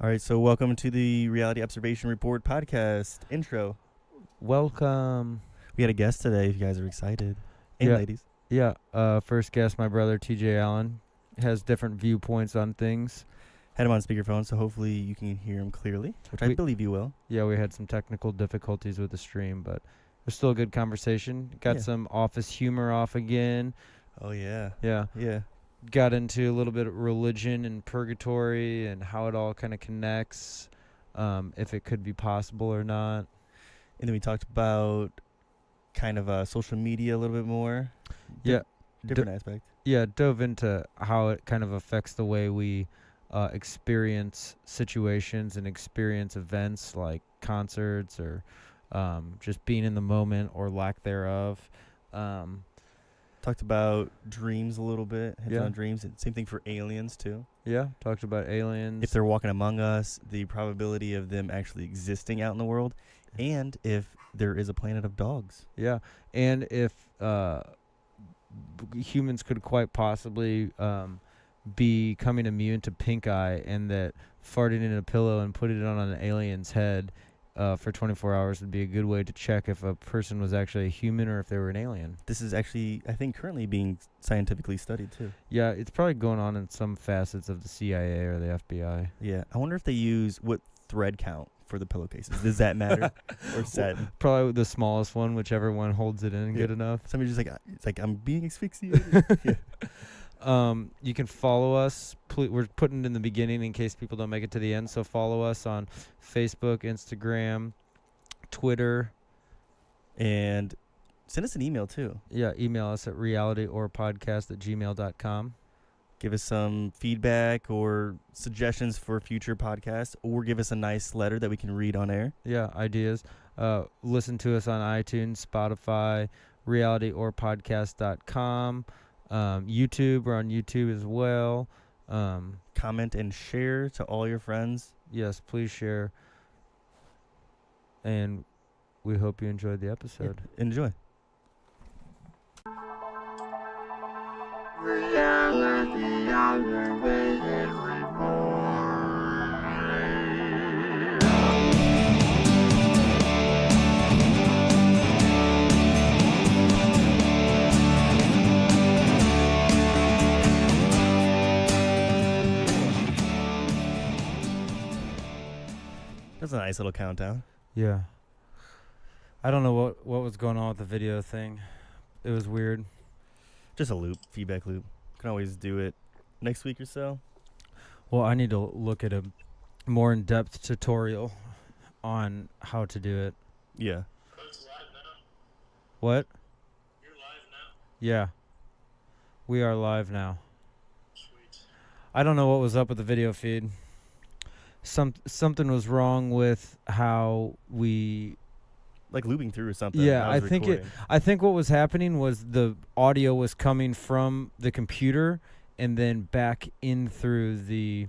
All right, so welcome to the Reality Observation Report podcast intro. Welcome. We had a guest today, if you guys are excited. And Yeah. ladies. Yeah, first guest, my brother TJ Allen, has different viewpoints on things. Had him on speakerphone, so hopefully you can hear him clearly, which I believe you will. Yeah, we had some technical difficulties with the stream, but it was still a good conversation. Got some office humor off again. Oh, yeah. Yeah. Yeah. Got into a little bit of religion and purgatory and how it all kind of connects, if it could be possible or not. And then we talked about kind of social media a little bit more. Yeah. Different aspect. Yeah, dove into how it kind of affects the way we experience situations and experience events like concerts or just being in the moment or lack thereof. Talked about dreams a little bit. Hit Yeah. on dreams. And same thing for aliens, too. Yeah, talked about aliens. If they're walking among us, the probability of them actually existing out in the world, and if there is a planet of dogs. Yeah, and if humans could quite possibly be becoming immune to Pinkeye, and that farting in a pillow and putting it on an alien's head for 24 hours would be a good way to check if a person was actually a human or if they were an alien. This is actually, I think, currently being scientifically studied, too. Yeah, it's probably going on in some facets of the CIA or the FBI. Yeah. I wonder if they use what thread count for the pillowcases. Does that matter? Or satin? Probably the smallest one, whichever one holds it in good enough. Somebody's just like, it's like, I'm being asphyxiated. Yeah. You can follow us. We're putting it in the beginning in case people don't make it to the end. So follow us on Facebook, Instagram, Twitter. And send us an email, too. Yeah, email us at realityorpodcast@gmail.com. Give us some feedback or suggestions for future podcasts, or give us a nice letter that we can read on air. Yeah, ideas. Listen to us on iTunes, Spotify, realityorpodcast.com. YouTube, we're on YouTube as well. Comment and share to all your friends. Yes, please share. And we hope you enjoyed the episode. Yeah, enjoy. Reality Observation Report. That's a nice little countdown. Yeah. I don't know what was going on with the video thing. It was weird. Just a loop, feedback loop. Can always do it next week or so. Well, I need to look at a more in-depth tutorial on how to do it. Yeah. Oh, it's live now. What? You're live now. Yeah. We are live now. Sweet. I don't know what was up with the video feed. Something was wrong with how we... Like looping through or something. Yeah, I think what was happening was the audio was coming from the computer and then back in through the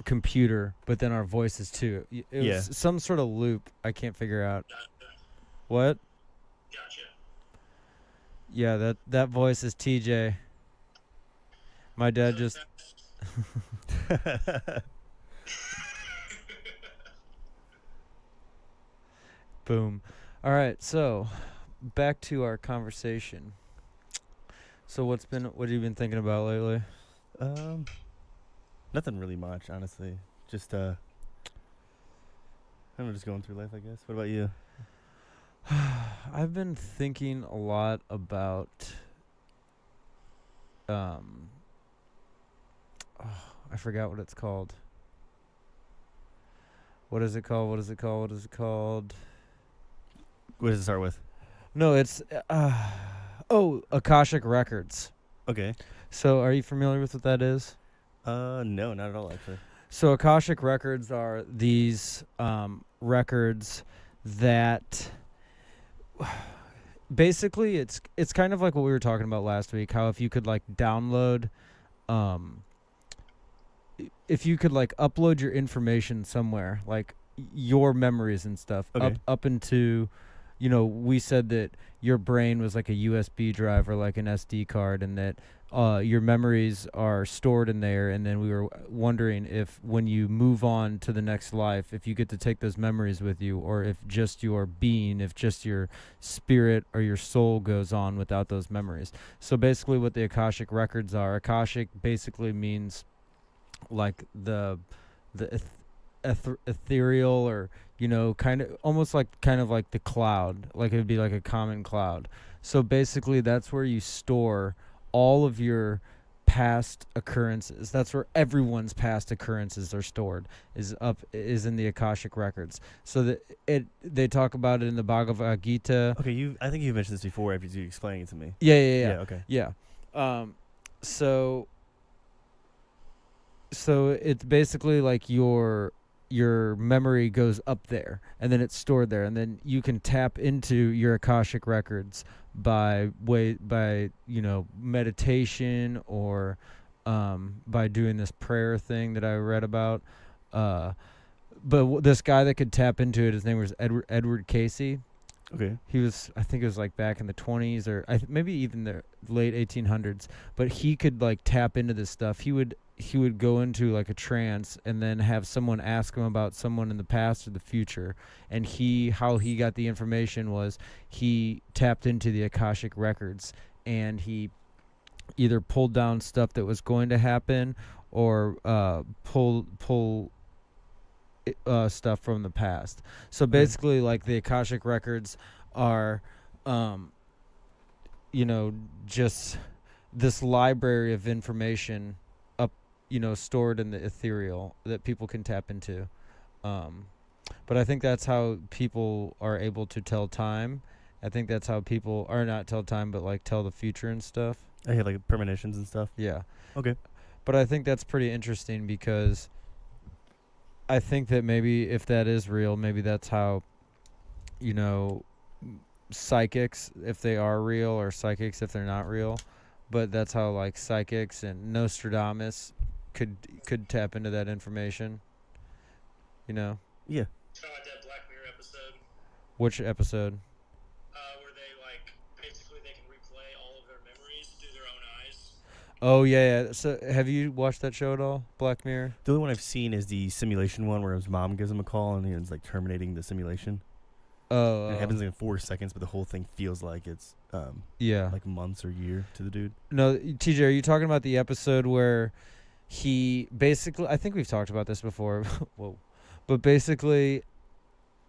computer, but then our voices too. It was some sort of loop I can't figure out. Gotcha. What? Gotcha. Yeah, that voice is TJ. My dad just... Boom. All right, so back to our conversation. So what have you been thinking about lately? Nothing really much, honestly. Just I don't know, just going through life, I guess. What about you? I've been thinking a lot about I forgot what it's called. What is it called? What does it start with? No, it's Akashic Records. Okay. So are you familiar with what that is? No, not at all, actually. So Akashic Records are these records that basically it's kind of like what we were talking about last week, how if you could like download if you could like upload your information somewhere, like your memories and stuff, up into, we said that your brain was like a USB drive or like an SD card, and that your memories are stored in there, and then we were wondering if when you move on to the next life, if you get to take those memories with you, or if just your being, if just your spirit or your soul goes on without those memories. So basically what the Akashic Records are, Akashic basically means like the ethereal, or kind of almost like the cloud, like it would be like a common cloud. So basically that's where you store all of your past occurrences. That's where everyone's past occurrences are stored, is in the Akashic Records. So they talk about it in the Bhagavad Gita. Okay, I think you've mentioned this before after you explaining it to me. Yeah. Okay. Yeah. So it's basically like your memory goes up there, and then it's stored there, and then you can tap into your Akashic Records by meditation, or by doing this prayer thing that I read about. But this guy that could tap into it, his name was Edward Casey. Okay. He was, I think it was like back in the 20s, or maybe even the late 1800s. But he could like tap into this stuff. He would go into like a trance, and then have someone ask him about someone in the past or the future. And how he got the information was he tapped into the Akashic Records, and he either pulled down stuff that was going to happen, or pull stuff from the past. So basically, like the Akashic Records are, just this library of information stored in the ethereal that people can tap into. But I think that's how people are able to tell time. I think that's how people are not tell time, but like tell the future and stuff. I had like premonitions and stuff. Yeah. Okay. But I think that's pretty interesting, because I think that maybe if that is real, maybe that's how, psychics, if they are real, or psychics if they're not real. But that's how like psychics and Nostradamus could tap into that information. Yeah. Kind of like that Black Mirror episode. Which episode? Where they basically they can replay all of their memories through their own eyes. Oh yeah. So have you watched that show at all, Black Mirror? The only one I've seen is the simulation one, where his mom gives him a call and he's like terminating the simulation. Oh. And it happens in 4 seconds, but the whole thing feels like it's yeah, like months or year to the dude. No, TJ, are you talking about the episode where he basically, I think we've talked about this before. Whoa. But basically,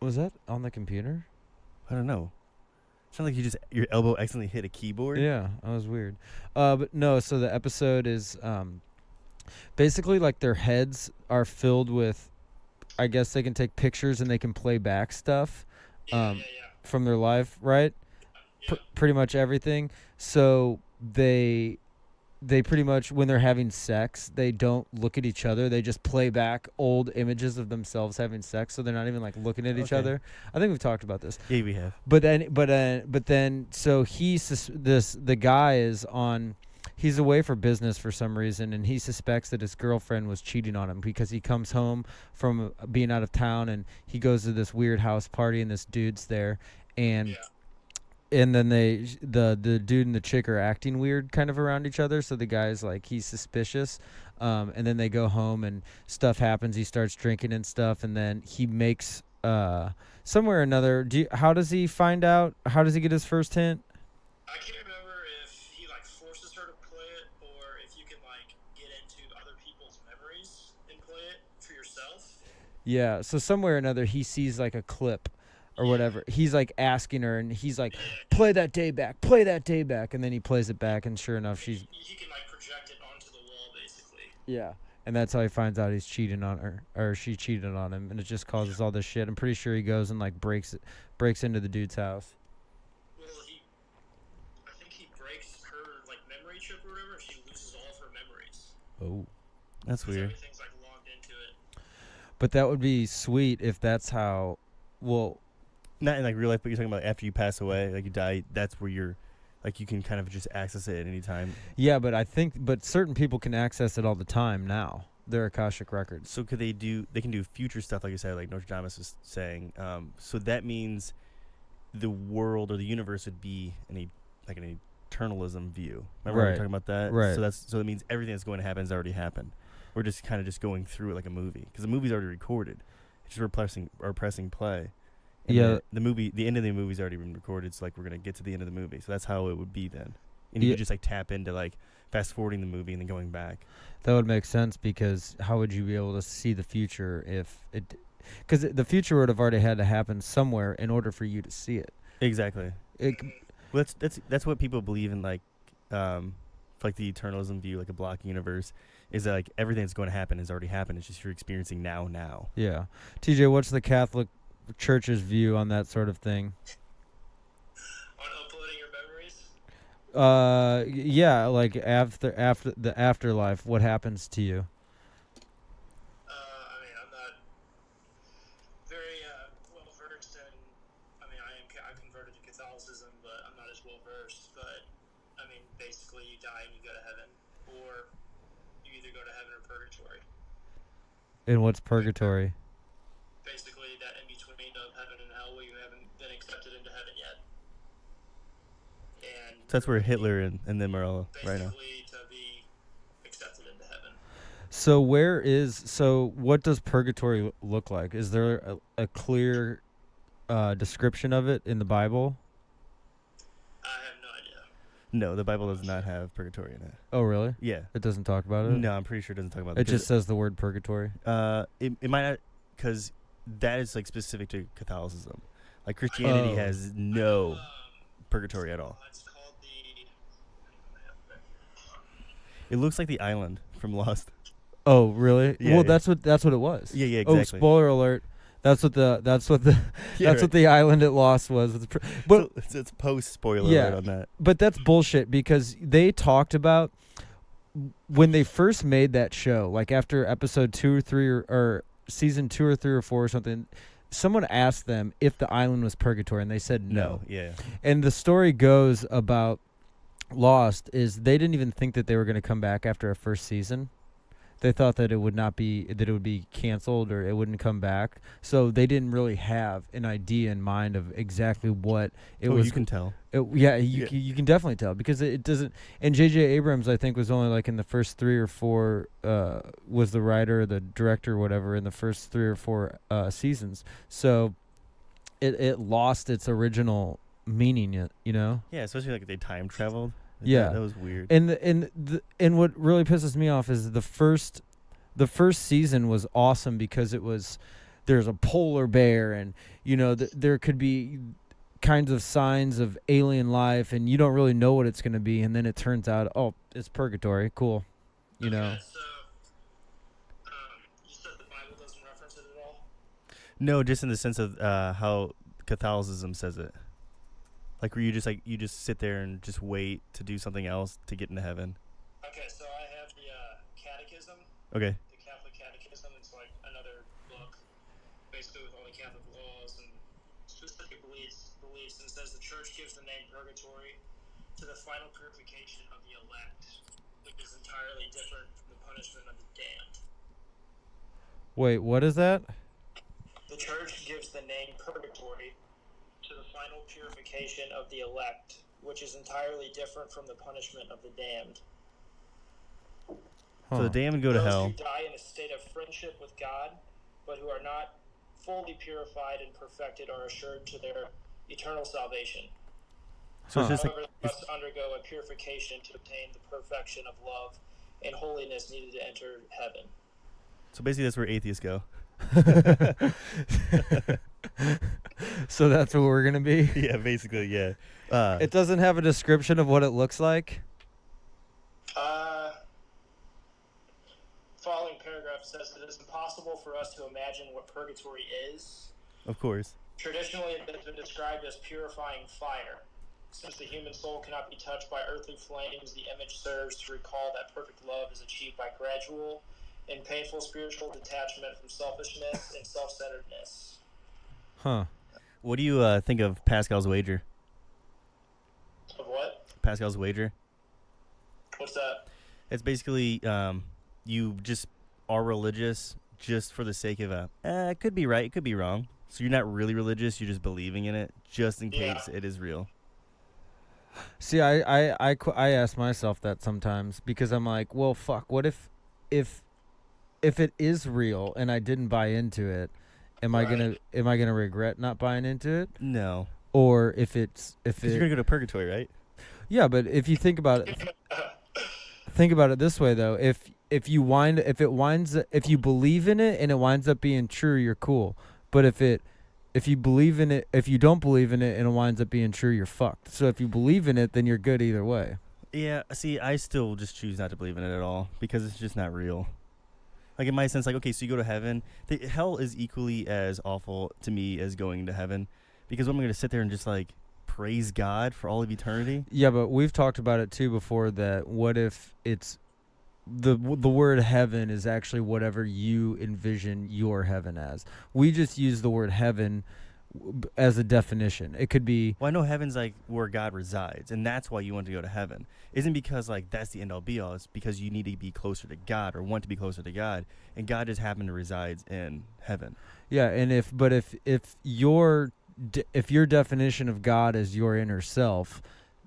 was that on the computer? I don't know. It sounded like your elbow accidentally hit a keyboard. Yeah, that was weird. But no, so the episode is basically like their heads are filled with, I guess they can take pictures and they can play back stuff from their life, right? Pretty much everything. So they pretty much, when they're having sex, they don't look at each other. They just play back old images of themselves having sex, so they're not even like looking at each other. I think we've talked about this. Yeah, we have. But then, so the guy is on. He's away for business for some reason, and he suspects that his girlfriend was cheating on him, because he comes home from being out of town, and he goes to this weird house party, and this dude's there, and then the dude and the chick are acting weird kind of around each other, so the guy's like, he's suspicious, and then they go home and stuff happens. He starts drinking and stuff, and then he makes somewhere or another. How does he find out? How does he get his first hint? I can't remember if he forces her to play it, or if you can get into other people's memories and play it for yourself. Yeah, so somewhere or another he sees like a clip or whatever. He's like asking her, and he's like, play that day back, and then he plays it back, and sure enough, he can project it onto the wall, basically. Yeah. And that's how he finds out he's cheating on her, or she cheated on him, and it just causes all this shit. I'm pretty sure he goes and breaks into the dude's house. Well, I think he breaks her memory chip or whatever, and she loses all of her memories. Oh, that's weird. Everything's logged into it. But that would be sweet if that's how. Well, not in real life, but you're talking about after you pass away, you die. That's where you're, you can kind of just access it at any time. Yeah, but certain people can access it all the time now. Their Akashic Records. So they can do future stuff, like you said, like Nostradamus was saying. So that means the world or the universe would be in an eternalism view. Remember we were Right. talking about that? Right. So that means everything that's going to happen has already happened. We're just kind of just going through it like a movie because the movie's already recorded. It's just we're pressing play. And Yeah. the end of the movie's already been recorded. So like we're gonna get to the end of the movie. So that's how it would be then. And you Yeah. could just like tap into like fast forwarding the movie and then going back. That would make sense because how would you be able to see the future if it? Because the future would have already had to happen somewhere in order for you to see it. Exactly. It Well, that's what people believe in, like the eternalism view, like a block universe, is that like everything that's going to happen has already happened. It's just you're experiencing now. yeah. TJ, what's the Catholic Church's view on that sort of thing? On uploading your memories? Yeah, like after the afterlife, what happens to you? I mean, I'm not very well versed in. I mean, I converted to Catholicism, but I'm not as well versed. But I mean, basically, you die and you go to heaven, or you either go to heaven or purgatory. And what's purgatory? Basically, that in between of heaven and hell, where you haven't been accepted into heaven yet. And So that's where Hitler and them are all right now. basically to be accepted into heaven. So what does purgatory look like? Is there a clear description of it in the Bible? I have no idea. No, the Bible does not have purgatory in it. Oh, really? Yeah. It doesn't talk about it? No, I'm pretty sure it doesn't talk about It just says the word purgatory. it might not, because that is like specific to Catholicism. Like Christianity Oh. has no purgatory at all. It's called the. It looks like the island from Lost. Oh, really? Yeah, Well, yeah. that's what it was. Yeah, Oh, exactly. spoiler alert. That's what the Yeah, that's what the island it lost was. But it's post spoiler Yeah. alert on that. but that's bullshit because they talked about when they first made that show, like after episode 2 or 3 or season 2 or 3 or 4 or something. Someone asked them if the island was purgatory, and they said no. Yeah. And the story goes about Lost is they didn't even think that they were going to come back after a first season. They thought that it would be canceled or it wouldn't come back. So they didn't really have an idea in mind of exactly what it was. You can tell. You can definitely tell because it doesn't. And J.J. Abrams, I think, was only like in the first 3 or 4 was the writer, the director, or whatever in the first 3 or 4 seasons. So it lost its original meaning. You know. Yeah, especially like they time traveled. Yeah. That was weird. And what really pisses me off is the first season was awesome because there's a polar bear and there could be kinds of signs of alien life and you don't really know what it's going to be, and then it turns out it's purgatory. Cool. Okay, so you said the Bible doesn't reference it at all? No, just in the sense of how Catholicism says it. Like where you just sit there and just wait to do something else to get into heaven. Okay, so I have the Catechism, Okay. the Catholic Catechism. It's like another book, basically with all the Catholic laws and specific beliefs, and says the Church gives the name purgatory to the final purification of the elect, which is entirely different from the punishment of the damned. Wait, what is that? The Church gives the name purgatory to the final purification of the elect, which is entirely different from the punishment of the damned. So the damned go to Those hell. who die in a state of friendship with God, but who are not fully purified and perfected, are assured to their eternal salvation. So it's just However, like they must undergo a purification to obtain the perfection of love and holiness needed to enter heaven. so basically that's where atheists go. So that's where we're gonna be. Yeah, basically, yeah. It doesn't have a description of what it looks like. Following paragraph says it is impossible for us to imagine what purgatory is. Of course. Traditionally, it has been described as purifying fire. Since the human soul cannot be touched by earthly flames, the image serves to recall that perfect love is achieved by gradual and painful spiritual detachment from selfishness and self-centeredness. Huh. What do you think of Pascal's wager? Of what? Pascal's wager? What's that? It's basically you just are religious just for the sake of it could be right, it could be wrong. So you're not really religious, you're just believing in it just in case it is real. See, I ask myself that sometimes because I'm like, well, fuck. What if it is real and I didn't buy into it? Am I gonna regret not buying into it? No, Or if 'cause you're gonna go to purgatory, right? yeah, but if you think about it, think about it this way though. If you believe in it and it winds up being true, you're cool. But if you believe in it, if you don't believe in it and it winds up being true, you're fucked. So if you believe in it, then you're good either way. Yeah. See, I still just choose not to believe in it at all because it's just not real. Like in my sense, like okay, so you go to heaven. Hell is equally as awful to me as going to heaven, because what am I gonna sit there and just like praise God for all of eternity? Yeah, but we've talked about it too before. That what if it's the word heaven is actually whatever you envision your heaven as. We just use the word heaven as a definition. It could be Well, I know heaven's like where God resides, and that's why you want to go to heaven. Isn't because like that's the end all be all. It's because you need to be closer to God or want to be closer to God, and God just happened to reside in heaven. yeah, and if your if your definition of God is your inner self,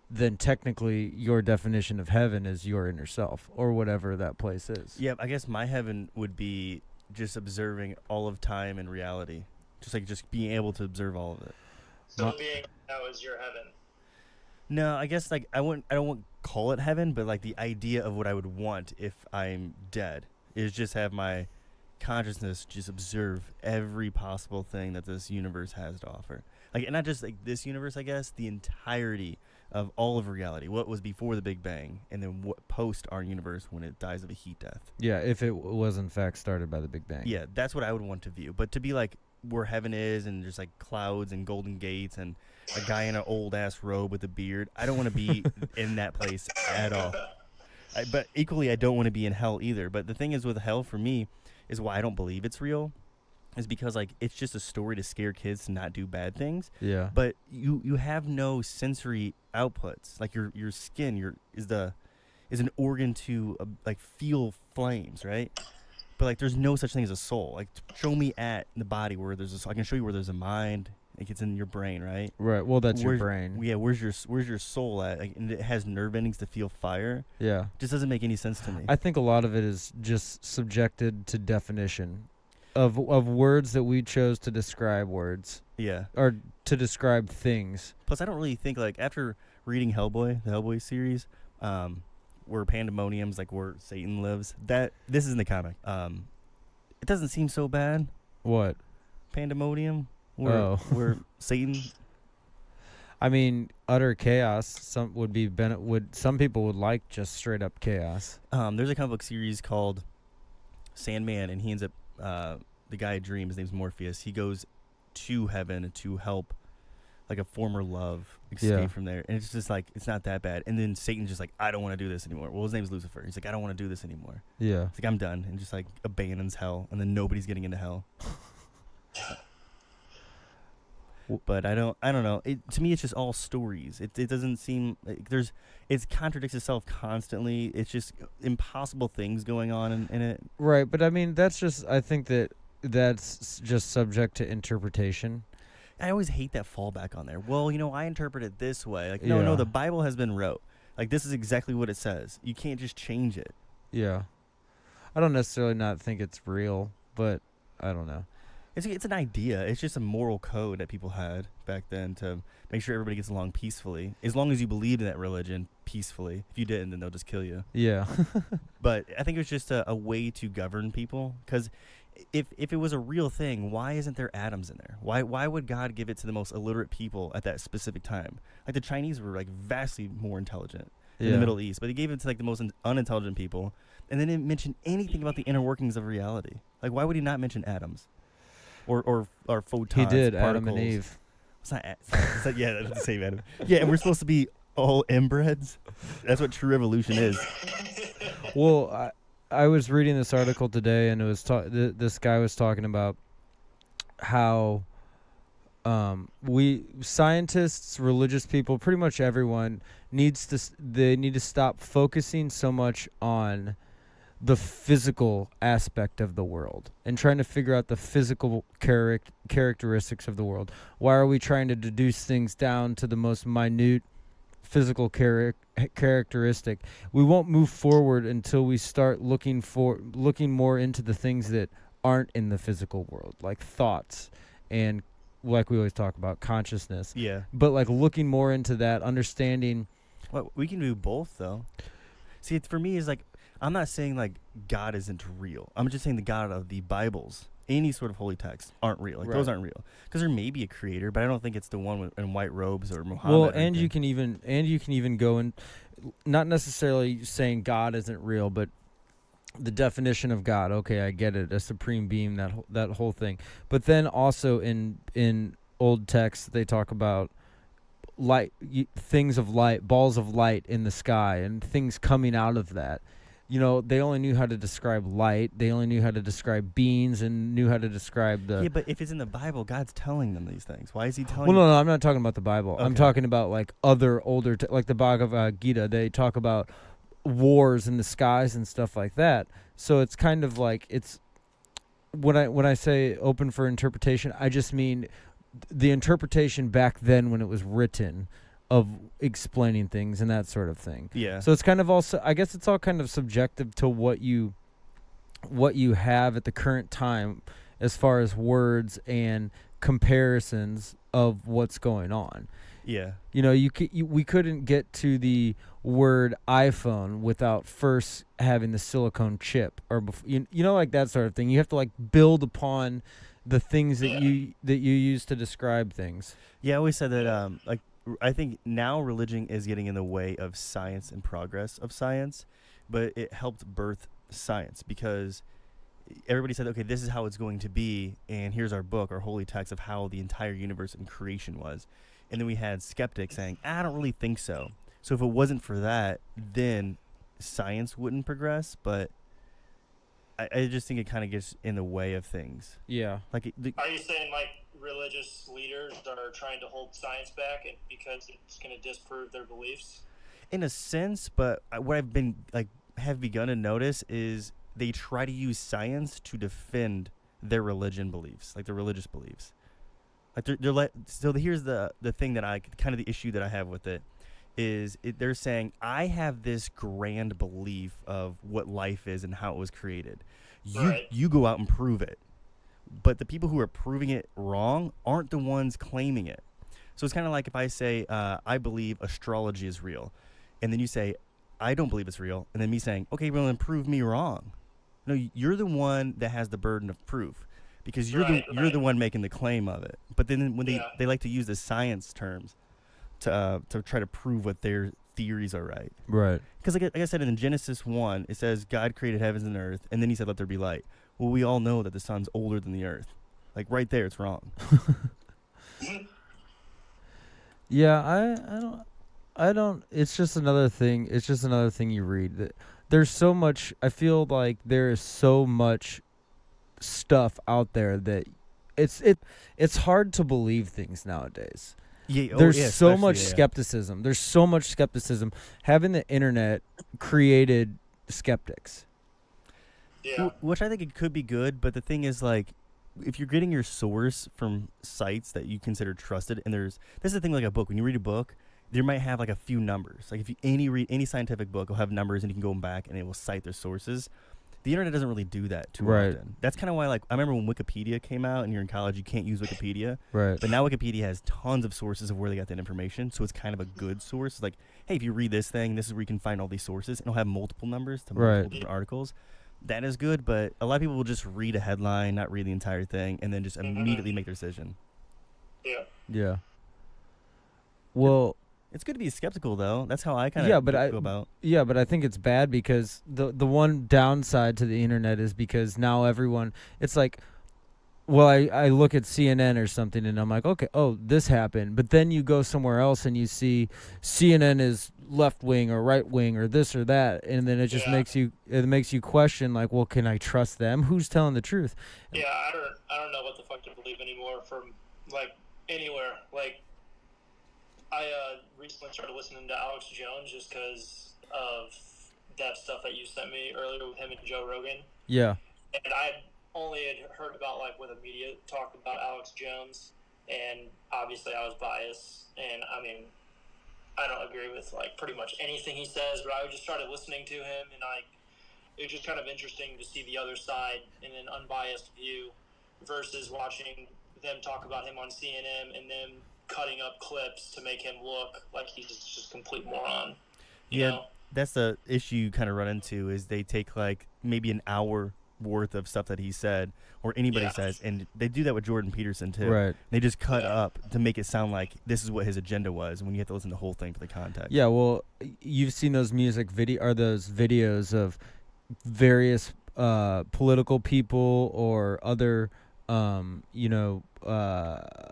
then technically your definition of heaven is your inner self or whatever that place is. Yeah, I guess my heaven would be just observing all of time and reality, just being able to observe all of it. So being that was your heaven. No, I guess like I don't want to call it heaven, but like the idea of what I would want if I'm dead is just have my consciousness just observe every possible thing that this universe has to offer. Like, and not just like this universe, I guess, the entirety of all of reality, what was before the Big Bang, and then what post our universe when it dies of a heat death. Yeah, if it was in fact started by the Big Bang. Yeah, that's what I would want to view. But to be like where heaven is and just like clouds and golden gates and a guy in an old ass robe with a beard, I don't want to be in that place at all. But equally, I don't want to be in hell either. But the thing is with hell for me is why I don't believe it's real, is because like it's just a story to scare kids to not do bad things. Yeah. But you have no sensory outputs. Like your skin is an organ to like feel flames, right? But like there's no such thing as a soul. Like show me at the body where there's a soul. I can show you where there's a mind. It gets in your brain, right? Right. Well, that's your brain. Yeah. Where's your soul at? Like, and it has nerve endings to feel fire. Yeah. Just doesn't make any sense to me. I think a lot of it is just subjected to definition of words that we chose to describe words. Yeah. Or to describe things. Plus, I don't really think like after reading Hellboy, the Hellboy series, where Pandemonium's like where Satan lives. That this is in the comic. It doesn't seem so bad. What? Pandemonium, where Satan. I mean, utter chaos. Some people would like just straight up chaos. There's a comic book series called Sandman, and he ends up the guy Dream. His name's Morpheus. He goes to heaven to help like a former love escape from there, and it's just like it's not that bad. And then Satan's just like, I don't want to do this anymore. Well, his name's Lucifer. He's like, I don't want to do this anymore. Yeah. It's like I'm done, and just like abandons hell, and then nobody's getting into hell. But I don't know. To me, it's just all stories. It doesn't seem like it contradicts itself constantly. It's just impossible things going on in it. Right, but I mean, I think that's just subject to interpretation. I always hate that fallback on there. Well, I interpret it this way. Like, no, the Bible has been wrote. Like, this is exactly what it says. You can't just change it. Yeah. I don't necessarily not think it's real, but I don't know. It's an idea. It's just a moral code that people had back then to make sure everybody gets along peacefully. As long as you believed in that religion peacefully. If you didn't, then they'll just kill you. Yeah. But I think it was just a way to govern people. Because if it was a real thing, why isn't there atoms in there? Why would God give it to the most illiterate people at that specific time? Like the Chinese were like vastly more intelligent in the Middle East, but he gave it to like the most unintelligent people, and then didn't mention anything about the inner workings of reality. Like why would he not mention atoms? Or photons. He did, particles. Adam and Eve. It's not yeah, that's the same Adam. Yeah, and we're supposed to be all inbreds. That's what true evolution is. Well, I was reading this article today, and it was this guy was talking about how we scientists, religious people, pretty much everyone need to stop focusing so much on the physical aspect of the world and trying to figure out the physical characteristics of the world. Why are we trying to deduce things down to the most minute physical characteristic. We won't move forward until we start looking more into the things that aren't in the physical world, like thoughts and, like we always talk about, consciousness. Yeah. But like looking more into that, understanding. Well, we can do both though. See, for me, is like, I'm not saying like God isn't real. I'm just saying the God of the Bibles, any sort of holy texts, aren't real. Like those aren't real, because there may be a creator, but I don't think it's the one in white robes or Muhammad. Well, and you can even go and not necessarily saying God isn't real, but the definition of God. Okay, I get it, a supreme being, that whole thing. But then also in old texts they talk about light, things of light, balls of light in the sky, and things coming out of that. You know, they only knew how to describe light. They only knew how to describe beings and knew how to describe the... Yeah, but if it's in the Bible, God's telling them these things. Why is he telling Well, no, I'm not talking about the Bible. Okay. I'm talking about, like, other older... like the Bhagavad Gita. They talk about wars in the skies and stuff like that. So it's kind of like... it's... When I say open for interpretation, I just mean the interpretation back then when it was written of explaining things and that sort of thing. Yeah. So it's kind of also, I guess it's all kind of subjective to what you have at the current time as far as words and comparisons of what's going on. Yeah. You know, we couldn't get to the word iPhone without first having the silicone chip, or you know, like that sort of thing. You have to like build upon the things that you use to describe things. Yeah, I always said that like, I think now religion is getting in the way of science and progress of science, but it helped birth science, because everybody said, okay, this is how it's going to be, and here's our book, our holy text of how the entire universe and creation was. And then we had skeptics saying, I don't really think so. So if it wasn't for that, then science wouldn't progress, but I just think it kind of gets in the way of things. Yeah. Like, Are you saying like religious leaders are trying to hold science back because it's going to disprove their beliefs? in a sense, but what I've been have begun to notice is they try to use science to defend their religion beliefs, like their religious beliefs. Like so here's the thing that I kind of the issue that I have with it is they're saying I have this grand belief of what life is and how it was created. You go out and prove it. But the people who are proving it wrong aren't the ones claiming it. So it's kind of like if I say, I believe astrology is real. And then you say, I don't believe it's real. And then me saying, okay, well, then prove me wrong. No, you're the one that has the burden of proof because you're the one making the claim of it. But then when they like to use the science terms to try to prove what their theories are right. Right. Because like I said in Genesis 1, it says God created heavens and earth. And then he said, let there be light. Well, we all know that the sun's older than the earth. Like right there, it's wrong. Yeah, I don't. It's just another thing. It's just another thing you read. There's so much. I feel like there is so much stuff out there that it's hard to believe things nowadays. Yeah, There's so much skepticism. There's so much skepticism. Having the internet created skeptics. Yeah. Which I think it could be good, but the thing is, like, if you're getting your source from sites that you consider trusted, and this is the thing, like a book. When you read a book, there might have like a few numbers. Like if you read any scientific book, it'll have numbers, and you can go back and it will cite their sources. The internet doesn't really do that too often. That's kind of why, like, I remember when Wikipedia came out, and you're in college, you can't use Wikipedia. Right. But now Wikipedia has tons of sources of where they got that information, so it's kind of a good source. It's like, hey, if you read this thing, this is where you can find all these sources, and it'll have multiple numbers to multiple different articles. That is good, but a lot of people will just read a headline, not read the entire thing, and then just immediately make their decision. Yeah. Yeah. Well, it's good to be skeptical, though. That's how I kind of go about. Yeah, but I think it's bad because the one downside to the internet is because now everyone, it's like, well, I look at CNN or something and I'm like, okay, oh, this happened. But then you go somewhere else and you see CNN is left wing or right wing or this or that, and then it just makes you question, like, well, can I trust them? Who's telling the truth? Yeah, I don't know what the fuck to believe anymore from like anywhere. Like I recently started listening to Alex Jones just because of that stuff that you sent me earlier with him and Joe Rogan. Yeah. And I only had heard about like what the media talked about Alex Jones, and obviously I was biased, and I mean, I don't agree with like pretty much anything he says, but I just started listening to him, and it was just kind of interesting to see the other side in an unbiased view versus watching them talk about him on CNN and them cutting up clips to make him look like he's just a complete moron. You know? That's the issue you kind of run into is they take like maybe an hour worth of stuff that he said or anybody says, and they do that with Jordan Peterson too. Right. They just cut up to make it sound like this is what his agenda was, when you have to listen to the whole thing for the context. Yeah, well, you've seen those those videos of various political people or other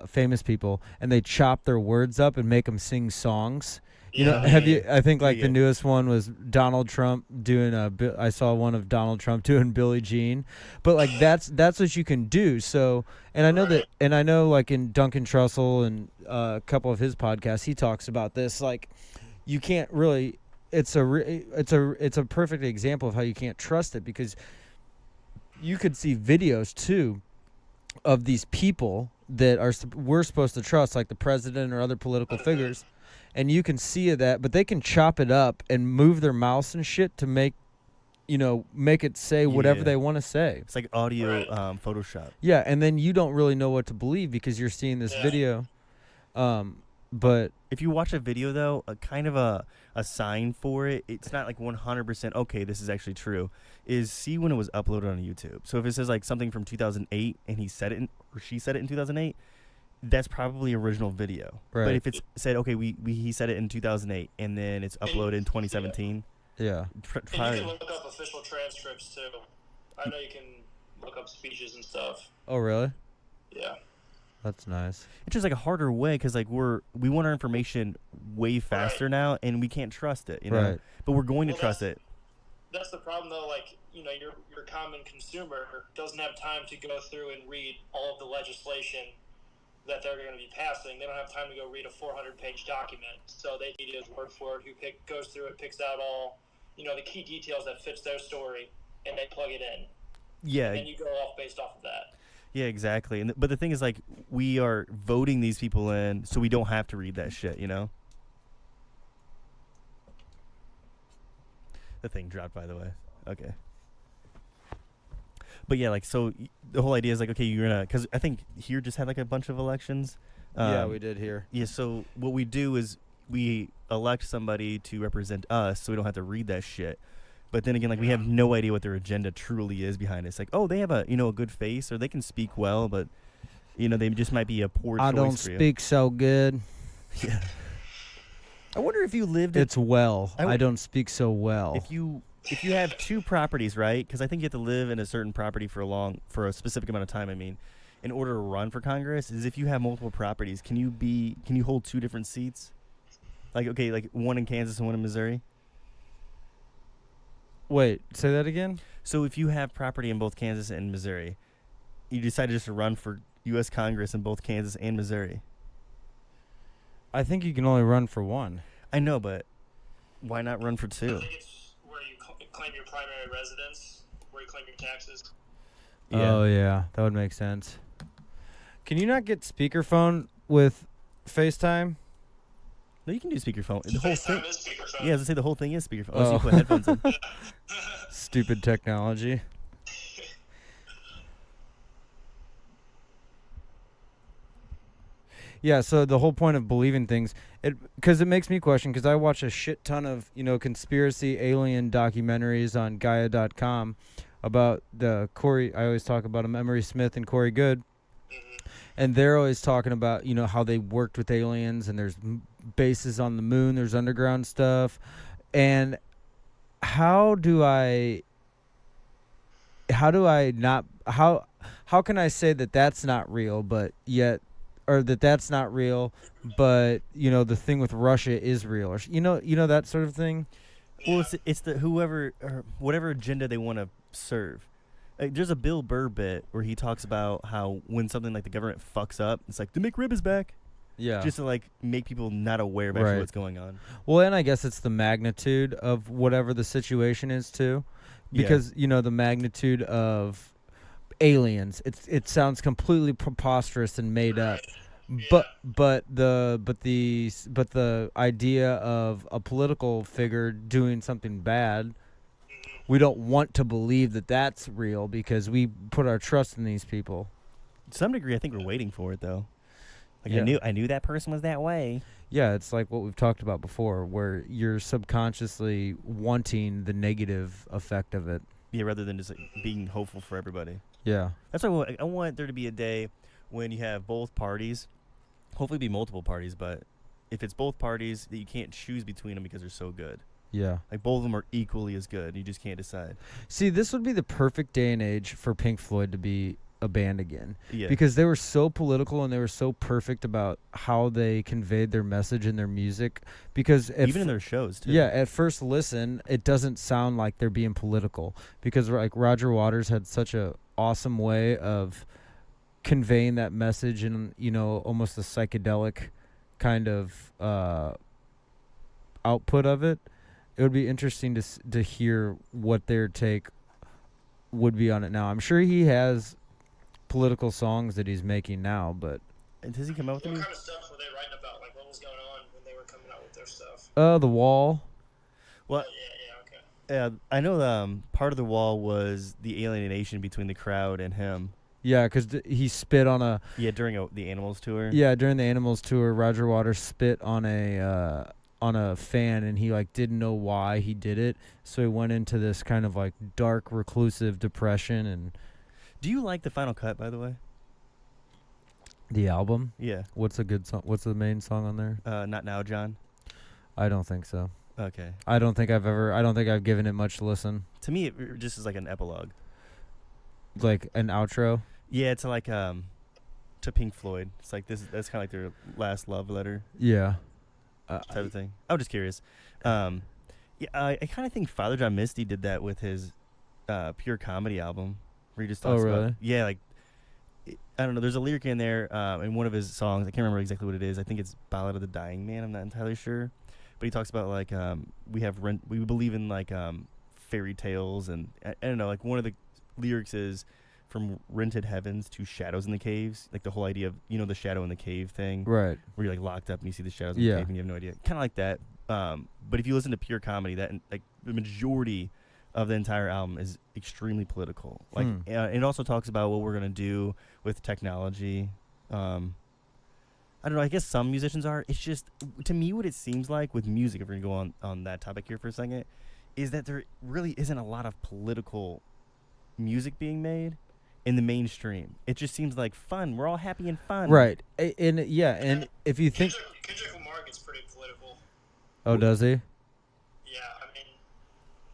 famous people, and they chop their words up and make them sing songs. You know, I think like the newest one was Donald Trump doing I saw one of Donald Trump doing Billie Jean, but like that's what you can do. So, and I know like in Duncan Trussell and a couple of his podcasts, he talks about this. Like, you can't really. It's a perfect example of how you can't trust it, because you could see videos too of these people that we're supposed to trust, like the president or other political figures. And you can see that, but they can chop it up and move their mouse and shit to make it say whatever they want to say. It's like audio Photoshop. Yeah, and then you don't really know what to believe because you're seeing this video. But if you watch a video, though, a kind of a sign for it, it's not like 100% okay, this is actually true, is see when it was uploaded on YouTube. So if it says like something from 2008 and he said it or she said it in 2008, that's probably original video. Right. But if it's said, okay, he said it in 2008 and then it's uploaded in 2017. Yeah. And you can look up official transcripts too. I know you can look up speeches and stuff. Oh, really? Yeah. That's nice. It's just like a harder way because like we want our information way faster now, and we can't trust it, you know. Right. But we're going to trust it. That's the problem, though. Like, your common consumer doesn't have time to go through and read all of the legislation that they're going to be passing. They don't have time to go read a 400-page document. So they need his word for it, who goes through it, picks out all, the key details that fits their story, and they plug it in. Yeah. And then you go off based off of that. Yeah, exactly. But the thing is, like, we are voting these people in so we don't have to read that shit, you know? The thing dropped, by the way. Okay. But yeah, like, so the whole idea is like, okay, you're gonna, because I think here just had like a bunch of elections. Yeah, we did here. Yeah, so what we do is we elect somebody to represent us so we don't have to read that shit. But then again, like, we have no idea what their agenda truly is behind it. It's like, oh, they have a good face, or they can speak well, but they just might be a poor choice I don't for you. speak so good. Yeah. I wonder if you lived. I don't speak so well. If you have two properties, right? Because I think you have to live in a certain property for a specific amount of time. I mean, in order to run for Congress, is if you have multiple properties, can you hold two different seats? Like, okay, like one in Kansas and one in Missouri. Wait, say that again? So if you have property in both Kansas and Missouri, you decided just to run for U.S. Congress in both Kansas and Missouri. I think you can only run for one. I know, but why not run for two? I think it's where you claim your primary residence, where you claim your taxes. Yeah. Oh, yeah. That would make sense. Can you not get speakerphone with FaceTime? No, you can do speakerphone. The whole thing. Is speakerphone. Yeah, as I say, the whole thing is speakerphone. Oh, so you put headphones in. Stupid technology. Yeah, so the whole point of believing things, because it makes me question, because I watch a shit ton of, conspiracy alien documentaries on Gaia.com about the Corey, I always talk about him, Emery Smith and Corey Good, and they're always talking about, how they worked with aliens, and there's bases on the moon, there's underground stuff, and how can I say that that's not real, but yet, or that's not real, but the thing with Russia is real, or that sort of thing. Well, it's the whoever or whatever agenda they want to serve. Like, there's a Bill Burr bit where he talks about how when something like the government fucks up, it's like the McRib is back. Yeah. Just to like make people not aware of actually what's going on. Well, and I guess it's the magnitude of whatever the situation is too, because the magnitude of aliens. It sounds completely preposterous and made up, but the idea of a political figure doing something bad, we don't want to believe that that's real because we put our trust in these people. To some degree, I think we're waiting for it though. Like Yeah. I knew that person was that way. Yeah, it's like what we've talked about before, where you're subconsciously wanting the negative effect of it. Yeah, rather than just like, being hopeful for everybody. Yeah. That's why I want there to be a day when you have both parties. Hopefully, be multiple parties, but if it's both parties, that you can't choose between them because they're so good. Yeah. Like both of them are equally as good. You just can't decide. See, this would be the perfect day and age for Pink Floyd to be a band again. Yeah. Because they were so political and they were so perfect about how they conveyed their message in their music. Because even in their shows too. Yeah, at first listen, it doesn't sound like they're being political. Because like Roger Waters had such a awesome way of conveying that message in, you know, almost a psychedelic kind of output of it. It would be interesting to hear what their take would be on it now. I'm sure he has political songs that he's making now, but And does he come out with What any? kind of stuff were they writing about? Like, what was going on when they were coming out with their stuff? The Wall. Well, Yeah, okay. I know part of the wall was the alienation between the crowd and him. Yeah, because he spit on a Yeah, during the Animals tour. yeah during the Animals tour. Roger Waters spit on a fan, and he like didn't know why he did it, so he went into this kind of like dark reclusive depression. And Do you like the final cut, by the way? the album, Yeah. what's a good song? What's the main song on there? Not now, John. I don't think so. Okay. I don't think I've given it much listen. To me, it just is like an epilogue. Like an outro. Yeah, it's like to Pink Floyd. It's like that's kind of like their last love letter Yeah. type of thing. I was just curious. Yeah, I kind of think Father John Misty did that with his pure comedy album, where he just talks really? about like I don't know. There's a lyric in there in one of his songs. I can't remember exactly what it is. I think it's Ballad of the Dying Man. I'm not entirely sure, but he talks about like we believe in like fairy tales, and I don't know. Like one of the lyrics is from rented heavens to shadows in the caves. Like the whole idea of the shadow in the cave thing, Right. where you're like locked up and you see the shadows in Yeah. the cave and you have no idea. Kind of like that. But if you listen to pure comedy, that like the majority of the entire album is extremely political. Like it also talks about what we're gonna do with technology. I don't know. I guess some musicians are. It's just to me what it seems like with music. If we're gonna go on that topic here for a second, is that there really isn't a lot of political music being made in the mainstream. It just seems like fun. We're all happy and fun. Right. And if you think, Kendrick Lamar gets pretty political. oh, does he? Yeah, I mean,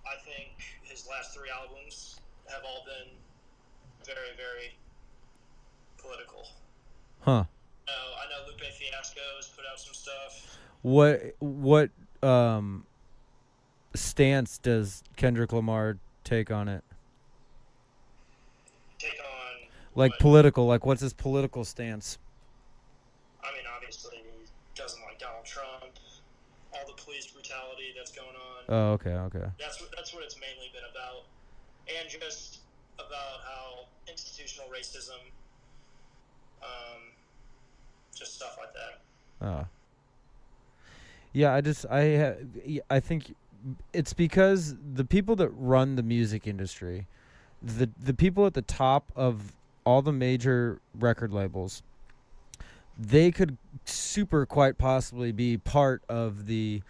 I think his last 3 albums have all been very, very political. Huh. I know Lupe Fiasco has put out some stuff. What stance does Kendrick Lamar take on it? Take on Like what? political, like what's his political stance? I mean, obviously he doesn't like Donald Trump, all the police brutality that's going on. Oh, okay. That's what it's mainly been about, and just about how institutional racism, just stuff like that. Oh. Yeah, I think it's because the people that run the music industry, the people at the top of all the major record labels, they could super quite possibly be part of the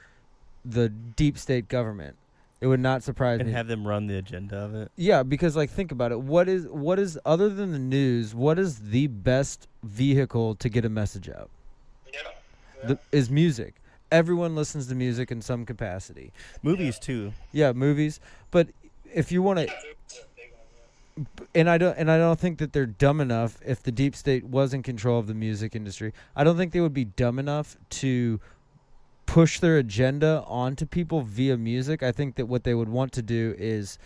deep state government. It would not surprise And me. have them run the agenda of it. Yeah, because like think about it. What is other than the news? What is the best vehicle to get a message out? Yeah. Is music. Everyone listens to music in some capacity. Movies too. Yeah, movies. But if you want to, and I don't think that they're dumb enough. If the deep state was in control of the music industry, I don't think they would be dumb enough to push their agenda onto people via music. I think that what they would want to do is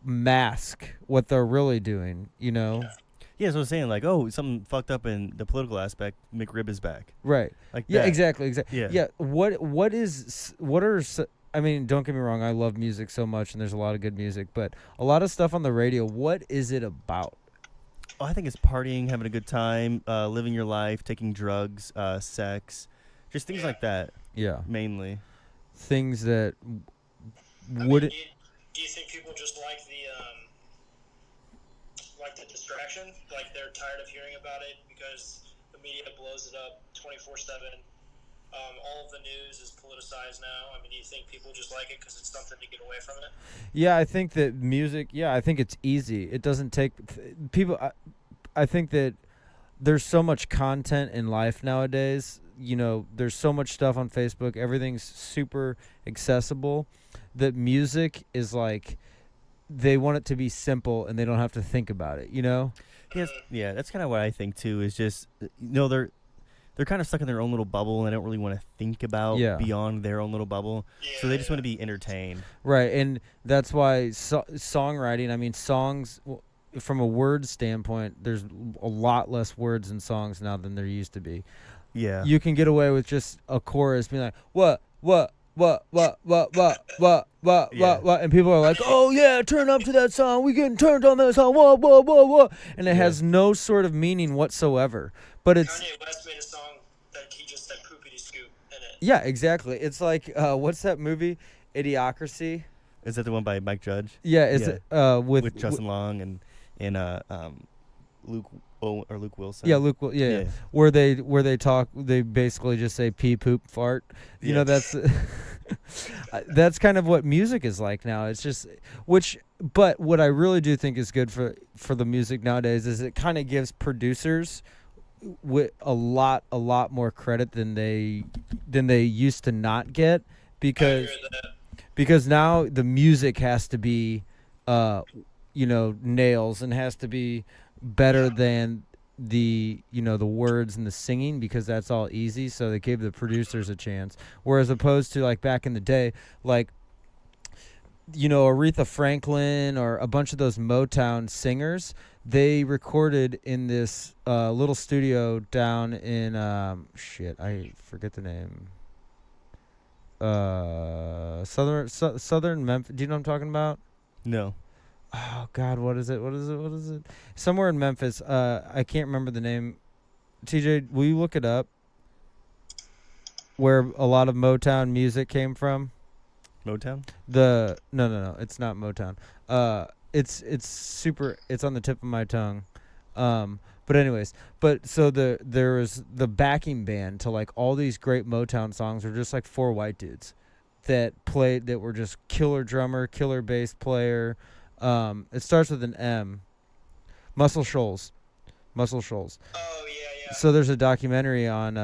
mask what they're really doing. You know. Yeah, so I was saying like, oh, something fucked up in the political aspect. McRib is back. Right. Like Yeah, that. exactly. Yeah. Yeah. I mean, don't get me wrong. I love music so much, and there's a lot of good music. But a lot of stuff on the radio. What is it about? I think it's partying, having a good time, living your life, taking drugs, sex, just things like that. Yeah. Mainly. Things that I wouldn't. mean, do you think people just like the distraction? Like they're tired of hearing about it because the media blows it up 24/7. All of the news is politicized now. I mean, do you think people just like it because it's something to get away from it? Yeah, I think that music. Yeah, I think it's easy. It doesn't take people. I think that there's so much content in life nowadays. You know, there's so much stuff on Facebook. Everything's super accessible. That music is like, they want it to be simple and they don't have to think about it. You know? Yes, yeah, that's kind of what I think too. Is just they're kind of stuck in their own little bubble and they don't really want to think about beyond their own little bubble. Yeah, So they just want to be entertained. Right, and that's why songwriting. I mean, songs. From a word standpoint, there's a lot less words in songs now than there used to be. Yeah. You can get away with just a chorus being like, what, and people are like, oh yeah, turn up to that song, we getting turned on that song, what, and it has no sort of meaning whatsoever. But it's Kanye West made a song that he just said poopity scoop in it. yeah, exactly. It's like what's that movie, Idiocracy? Is that the one by Mike Judge? Yeah, is it with Justin Long and Luke Wilson? Yeah, Luke. Yeah. Where they talk, they basically just say pee, poop, fart. You know, that's that's kind of what music is like now. It's just but what I really do think is good for the music nowadays is it kind of gives producers with a lot more credit than they used to not get, because now the music has to be nails and has to be better than the words and the singing, because that's all easy. So they gave the producers a chance, whereas opposed to like back in the day, like Aretha Franklin or a bunch of those Motown singers, they recorded in this little studio down in I forget the name, southern Memphis. Do you know what I'm talking about? No. Oh God, what is it? Somewhere in Memphis. I can't remember the name. TJ, will you look it up? Where a lot of Motown music came from? Motown? No, it's not Motown. It's super. It's on the tip of my tongue. But anyways, so there was the backing band to like all these great Motown songs were just like 4 white dudes that were just killer drummer, killer bass player. It starts with an M. Muscle Shoals. Oh yeah. So there's a documentary on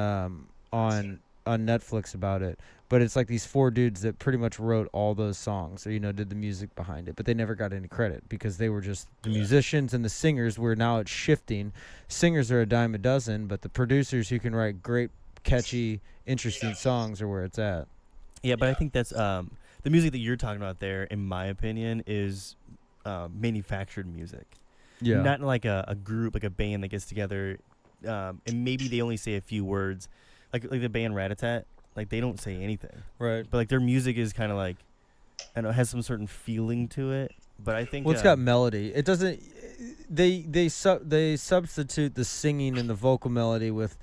Netflix about it, but it's like these 4 dudes that pretty much wrote all those songs, or did the music behind it, but they never got any credit because they were just the musicians, and the singers were now it's shifting. Singers are a dime a dozen, but the producers who can write great, catchy, interesting songs are where it's at. Yeah, but I think that's the music that you're talking about there, in my opinion, is manufactured music. Yeah. Not like a group, like a band that gets together, and maybe they only say a few words, like the band Rat-a-tat. Like they don't say anything, right? But like their music is kind of like, I don't know, has some certain feeling to it. But I think it's got melody. It doesn't. They substitute the singing and the vocal melody with,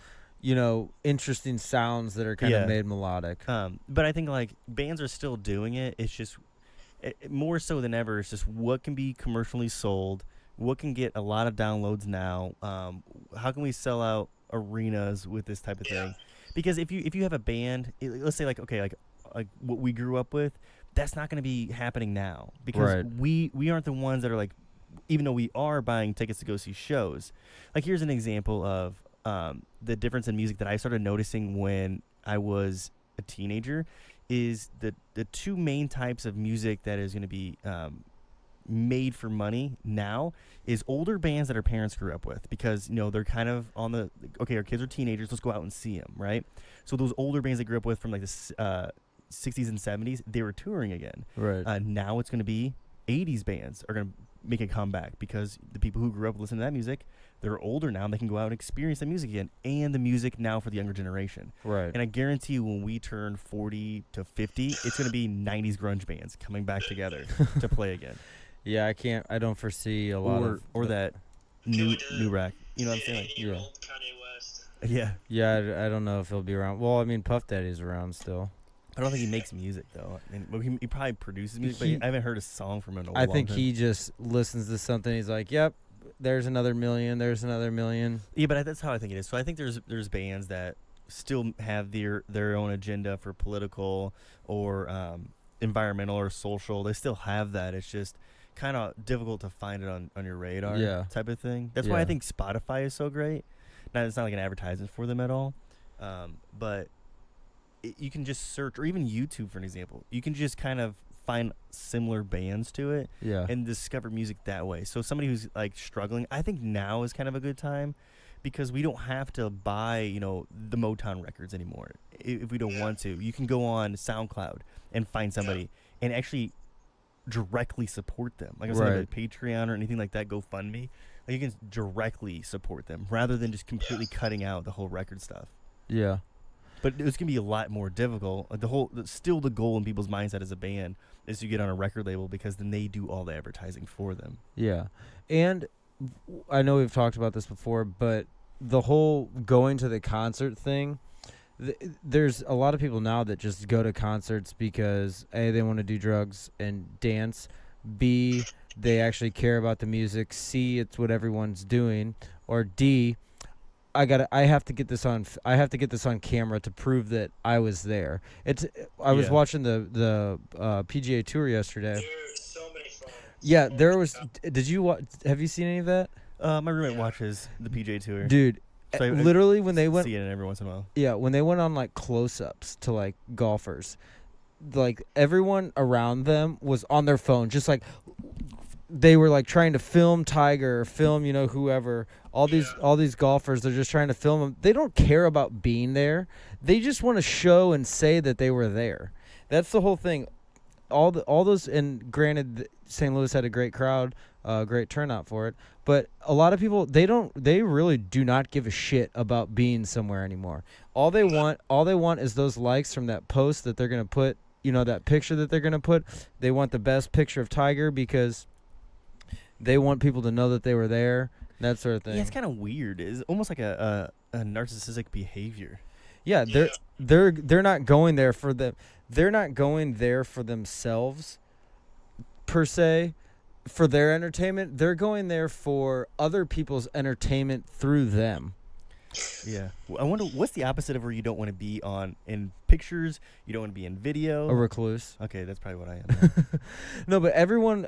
interesting sounds that are kind of made melodic. But I think like bands are still doing it. It's just more so than ever. It's just what can be commercially sold, what can get a lot of downloads now. How can we sell out arenas with this type of thing? Because if you have a band, let's say like what we grew up with, that's not going to be happening now, because we aren't the ones that are like, even though we are buying tickets to go see shows. Like here's an example of the difference in music that I started noticing when I was a teenager, is the 2 main types of music that is going to be made for money now is older bands that our parents grew up with, because they're kind of on the our kids are teenagers, let's go out and see them, right? So those older bands they grew up with from like the 60s and 70s, they were touring again, right? Now it's going to be 80s bands are going to make a comeback, because the people who grew up listening to that music, they're older now and they can go out and experience the music again, and the music now for the younger generation, right? And I guarantee you, when we turn 40 to 50, it's going to be 90s grunge bands coming back together to play again. Yeah, I don't foresee a lot or that new rack. You know what I'm saying? Like, 80-year-old Kanye West. yeah. Yeah, I don't know if he'll be around. Well, I mean, Puff Daddy's around still. I don't think he makes music though. I mean, well, he probably produces music, He- but I haven't heard a song from him in a I long think time. he just listens to something. He's like, "Yep, there's another million. There's another million." Yeah, but that's how I think it is. So I think there's bands that still have their own agenda for political or environmental or social. They still have that. It's just kind of difficult to find it on your radar. Yeah. Type of thing. That's why I Yeah. think Spotify is so great. Now it's not like an advertisement for them at all, but you can just search, or even YouTube for an example. You can just kind of find similar bands to it Yeah. and discover music that way. So somebody who's like struggling, I think now is kind of a good time because we don't have to buy, the Motown records anymore if we don't want to. You can go on SoundCloud and find somebody and actually directly support them. Like I was saying, Right. like Patreon or anything like that, GoFundMe. Like you can directly support them rather than just completely cutting out the whole record stuff. Yeah. But it's gonna be a lot more difficult. Like still the goal in people's mindset as a band is to get on a record label because then they do all the advertising for them. Yeah. And I know we've talked about this before, but the whole going to the concert thing, there's a lot of people now that just go to concerts because A, they want to do drugs and dance, B, they actually care about the music, C, it's what everyone's doing, or D, I have to get this on camera to prove that I was there. I was Yeah. watching the PGA Tour yesterday. There's so many phones. Yeah, So there many was. stuff. Did you have you seen any of that, My roommate watches the PGA Tour. dude? So I Literally, when they went, see it every once in a while. yeah, when they went on like close-ups to like golfers, like everyone around them was on their phone, just like they were like trying to film Tiger, or film whoever. All these golfers, they're just trying to film them. They don't care about being there. They just want to show and say that they were there. That's the whole thing. All those, and granted, St. Louis had a great crowd, great turnout for it. But a lot of people, they really do not give a shit about being somewhere anymore. All they want is those likes from that post that they're gonna put, that picture that they're gonna put. They want the best picture of Tiger because they want people to know that they were there, that sort of thing. Yeah, it's kind of weird. It's almost like a narcissistic behavior. Yeah, they're not going there for them. They're not going there for themselves, per se, for their entertainment. They're going there for other people's entertainment through them. Yeah. I wonder what's the opposite of where you don't want to be in pictures, you don't want to be in video. A recluse. Okay, that's probably what I am. No, but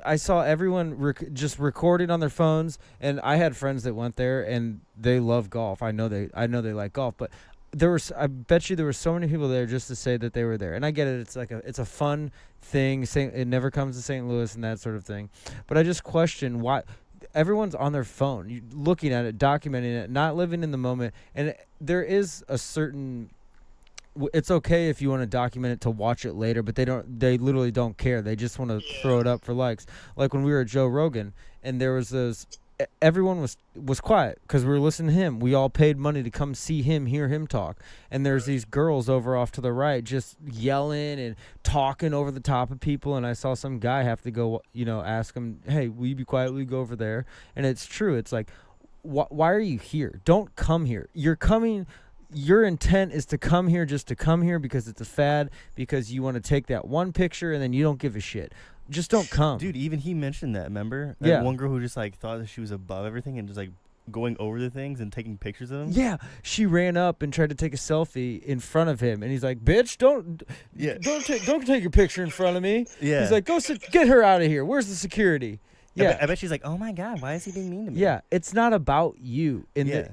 I saw everyone just recording on their phones, and I had friends that went there and they love golf. I know they like golf, but I bet you there were so many people there just to say that they were there. And I get it. It's a fun thing. It never comes to St. Louis and that sort of thing. But I just question why everyone's on their phone, looking at it, documenting it, not living in the moment. And there is a certain. It's okay if you want to document it to watch it later, but they literally don't care. They just want to throw it up for likes. Like when we were at Joe Rogan and there was those. Everyone was quiet because we were listening to him. We all paid money to come see him, hear him talk. And there's these girls over off to the right just yelling and talking over the top of people. And I saw some guy have to go, ask him, hey, will you be quiet? Will you go over there? And it's true. It's like, why are you here? Don't come here. You're coming. Your intent is to come here just to come here because it's a fad, because you want to take that one picture and then you don't give a shit. Just don't come. Dude, even he mentioned that, remember? Yeah. That one girl who just like thought that she was above everything and just like going over the things and taking pictures of them. Yeah, she ran up and tried to take a selfie in front of him, and he's like, "Bitch, don't take your picture in front of me." Yeah. He's like, get her out of here. Where's the security? Yeah, I bet she's like, oh my God, why is he being mean to me? yeah. It's not about you. Yeah.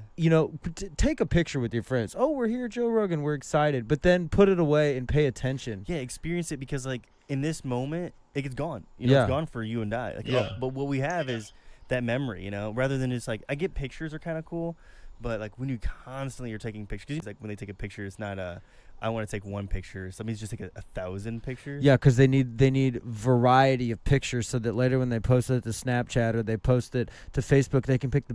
Take a picture with your friends. Oh, we're here, Joe Rogan. We're excited, but then put it away and pay attention. Yeah, experience it because like in this moment, it gets gone. Yeah. It's gone for you and I. Like, Yeah. But what we have is that memory, rather than just like, I get pictures are kind of cool, but like when you constantly are taking pictures, 'cause it's like when they take a picture, it's not I want to take one picture. Somebody's just take 1,000 pictures. Yeah, because they need variety of pictures so that later when they post it to Snapchat or they post it to Facebook, they can pick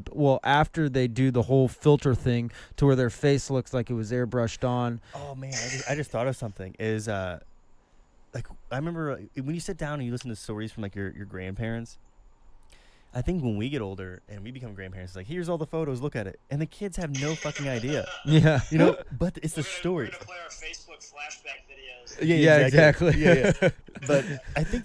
after they do the whole filter thing to where their face looks like it was airbrushed on. Oh man, I just thought of something. Is like I remember when you sit down and you listen to stories from like your grandparents. I think when we get older and we become grandparents, it's like, here's all the photos, look at it. And the kids have no fucking idea. Yeah. You know, but it's the We're story. gonna play our Facebook flashback videos. Yeah, exactly. Yeah. But I think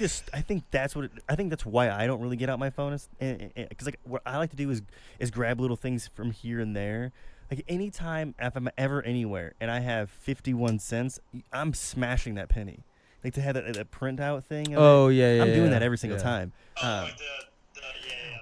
that's why I don't really get out my phone, because like what I like to do is grab little things from here and there. Like anytime if I'm ever anywhere and I have 51 cents, I'm smashing that penny. Like to have that printout thing. Oh yeah. I'm doing that every single time. Like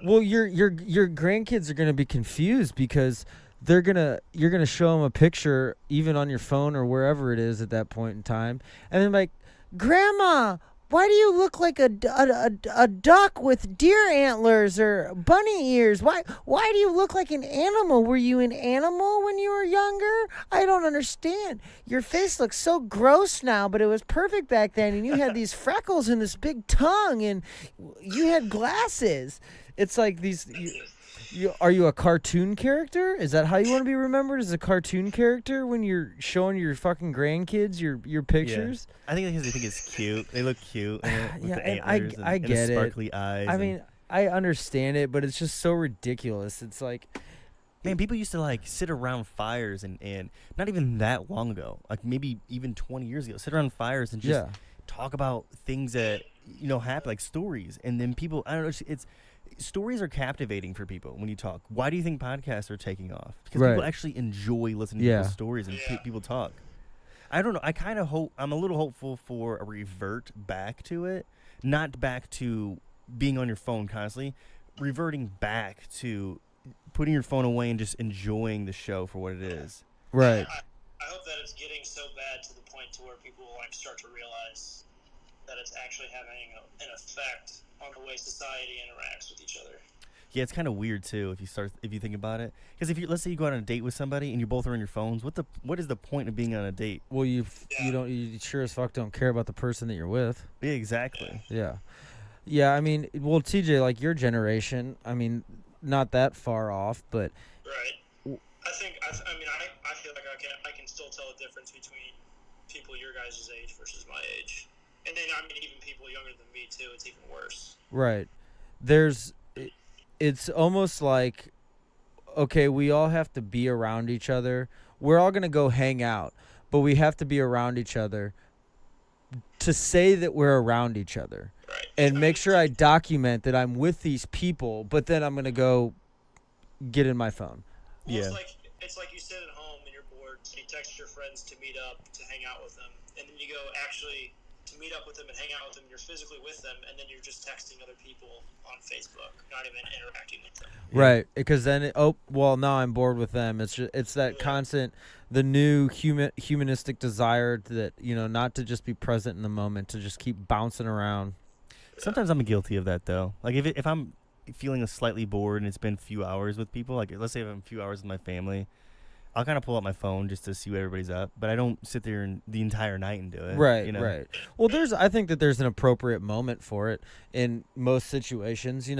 Well, your grandkids are gonna be confused because you're gonna show them a picture even on your phone or wherever it is at that point in time, and then like, Grandma, why do you look like a duck with deer antlers or bunny ears? Why do you look like an animal? Were you an animal when you were younger? I don't understand. Your face looks so gross now, but it was perfect back then, and you had these freckles and this big tongue, and you had glasses. It's like these. Are you a cartoon character? Is that how you want to be remembered, as a cartoon character when you're showing your fucking grandkids your pictures? Yeah. I think because they think it's cute. They look cute. With Yeah, the and antlers I get and the it. sparkly eyes. I mean, I understand it, but it's just so ridiculous. It's like, man, people used to like sit around fires and not even that long ago, like maybe even 20 years ago, sit around fires and just talk about things that happen, like stories. And then people, I don't know, it's stories are captivating for people when you talk. Why do you think podcasts are taking off? Because people actually enjoy listening to people's stories and people talk. I don't know. I kind of hope, I'm a little hopeful for a revert back to it, not back to being on your phone constantly, reverting back to putting your phone away and just enjoying the show for what it is. right. I hope that it's getting so bad to the point to where people like start to realize that it's actually having an effect on the way society interacts with each other. Yeah, it's kind of weird too if you think about it. Because let's say you go out on a date with somebody and you both are on your phones, what is the point of being on a date? Well, you sure as fuck don't care about the person that you're with. Yeah, exactly. Yeah. I mean, well, TJ, like your generation, I mean, not that far off, but right. I feel like I can still tell the difference between people your guys' age versus my age. And then, I mean, even people younger than me, too, it's even worse. Right. It's almost like, okay, we all have to be around each other. We're all going to go hang out, but we have to be around each other to say that we're around each other. Right. And make sure I document that I'm with these people, but then I'm going to go get in my phone. Well, it's like you sit at home and you're bored, so you text your friends to meet up, to hang out with them, and then you go actually to meet up with them and hang out with them, you're physically with them, and then you're just texting other people on Facebook, not even interacting with them. Right, because then now I'm bored with them. It's that constant, the new humanistic desire that not to just be present in the moment, to just keep bouncing around. Sometimes I'm guilty of that though. Like if I'm feeling slightly bored and it's been a few hours with people, like let's say if I'm a few hours with my family, I'll kind of pull out my phone just to see what everybody's up, but I don't sit there the entire night and do it. Right, right. Well, I think that there's an appropriate moment for it in most situations.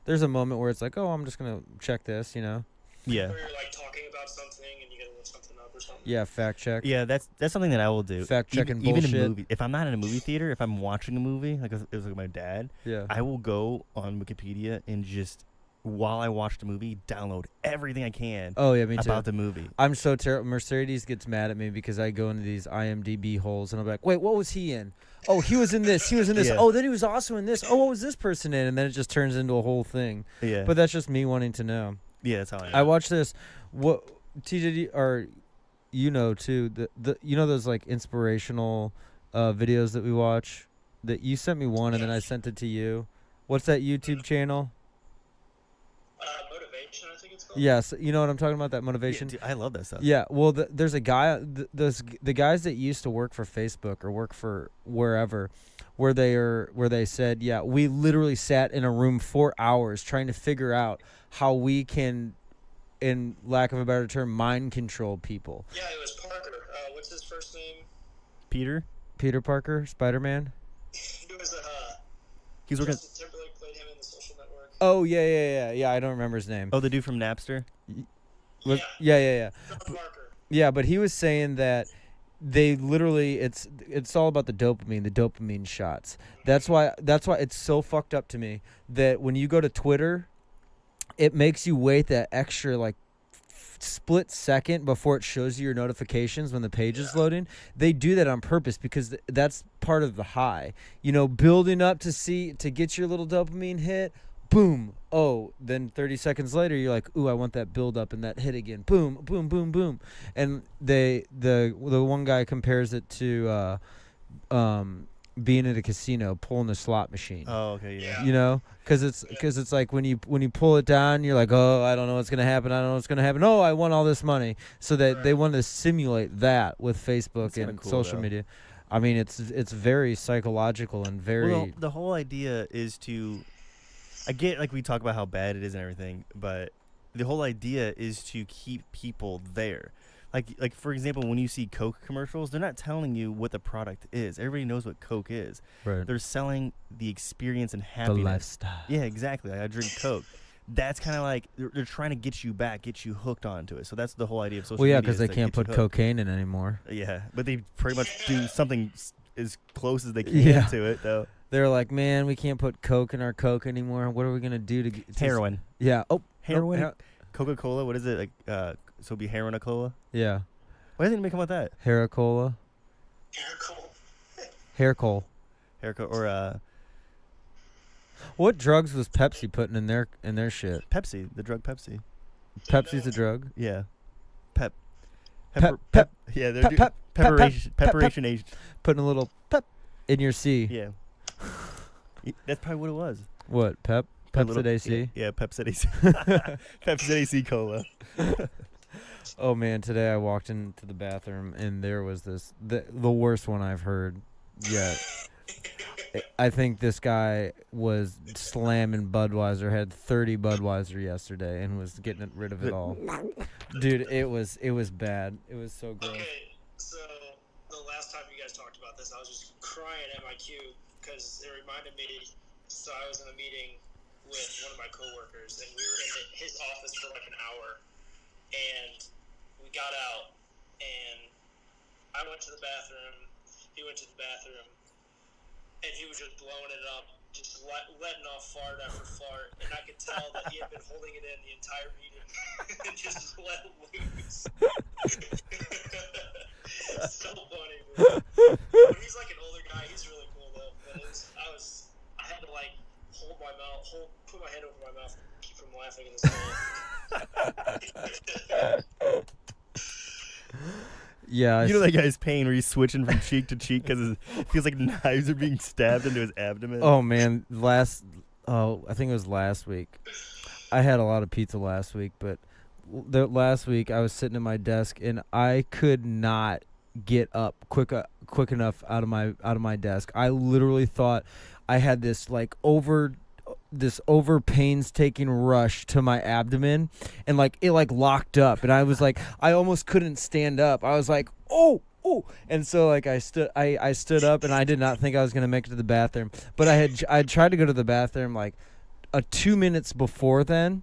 There's a moment where it's like, oh, I'm just gonna check this. Yeah. Where you're like talking about something and you gotta look something up or something. Yeah, fact check. Yeah, that's something that I will do. Fact checking even bullshit. in a movie. If I'm not in a movie theater, if I'm watching a movie, like it was like my dad, I will go on Wikipedia and just, while I watch the movie, download everything I can. Oh yeah, me too. About the movie. I'm so terrible. Mercedes gets mad at me because I go into these IMDb holes and I'm like, wait, what was he in? Oh, he was in this. He was in this. Oh, then he was also in this. Oh, what was this person in? And then it just turns into a whole thing. Yeah. But that's just me wanting to know. Yeah, that's how I am. I watched this. What TJ or too, the those like inspirational videos that we watch, that you sent me one and then I sent it to you. What's that YouTube channel? Motivation, I think it's called. Yes, you know what I'm talking about, that motivation. Yeah, dude, I love that stuff. Yeah, well, there's a guy, the guys that used to work for Facebook or work for wherever, where they said, yeah, we literally sat in a room 4 hours trying to figure out how we can, in lack of a better term, mind control people. Yeah, it was Parker. What's his first name? Peter Parker, Spider-Man. It was He's working. Justin Timberlake played him in The Social Network. Oh yeah. I don't remember his name. Oh, the dude from Napster. Yeah. Parker. Yeah, but he was saying that they literally, it's all about the dopamine shots. That's why it's so fucked up to me that when you go to Twitter it makes you wait that extra like split second before it shows you your notifications when the page is loading. They do that on purpose because that's part of the high. You know, building up to get your little dopamine hit. Boom. Oh, then 30 seconds later, you're like, ooh, I want that build up and that hit again. Boom, boom, boom, boom. And the one guy compares it to being at a casino, pulling the slot machine. Oh, okay, yeah. You know, because it's like when you pull it down, you're like, oh, I don't know what's gonna happen. I don't know what's gonna happen. Oh, I won all this money. So that they want to simulate that with Facebook and cool, social media. I mean, it's very psychological and very. Well, the whole idea is to. I get, like, we talk about how bad it is and everything, but the whole idea is to keep people there. Like for example, when you see Coke commercials, they're not telling you what the product is. Everybody knows what Coke is. Right. They're selling the experience and happiness. The lifestyle. Yeah, exactly. I drink Coke. That's kind of like they're trying to get you back, get you hooked onto it. So that's the whole idea of social media. Well, yeah, because they can't put cocaine in anymore. Yeah, but they pretty much do something as close as they can to it, though. They're like, man, we can't put Coke in our Coke anymore. What are we gonna do to get heroin? Yeah. Oh, heroin. No, Coca-Cola. What is it like? So it'd be heroin-a-cola. Yeah. Why doesn't anybody come up with that? Heracola. Haircole. Haircut or What drugs was Pepsi putting in their shit? Pepsi, the drug Pepsi. Pepsi's a drug. Yeah. Pep. Yeah, they're preparation agent. Putting a little pep in your C. Yeah. That's probably what it was. What? Pepsi AC? Yeah, Pepsi AC. Pepsi AC Cola. Oh man, today I walked into the bathroom and there was the worst one I've heard yet. I think this guy was slamming Budweiser, had 30 Budweiser yesterday and was getting rid of it all. Dude, it was bad. It was so gross. Okay, so the last time you guys talked about this, I was just crying at my cue because it reminded me. So I was in a meeting with one of my coworkers and we were in his office for like an hour, and we got out and I went to the bathroom, he went to the bathroom, and he was just blowing it up, just letting off fart after fart, and I could tell that he had been holding it in the entire meeting and just let loose. So funny, dude. But he's like an older guy, he's really cool though, but I had to like hold my mouth, put my hand over my mouth to keep from laughing in this hole. Yeah, you know that guy's pain where he's switching from cheek to cheek because it feels like knives are being stabbed into his abdomen. Oh man, I think it was last week. I had a lot of pizza last week, but last week I was sitting at my desk and I could not get up quick enough out of my desk. I literally thought I had this painstaking rush to my abdomen, and it locked up, and I was like, I almost couldn't stand up. I was like, oh, and so I stood up, and I did not think I was gonna make it to the bathroom, but I tried to go to the bathroom 2 minutes before then,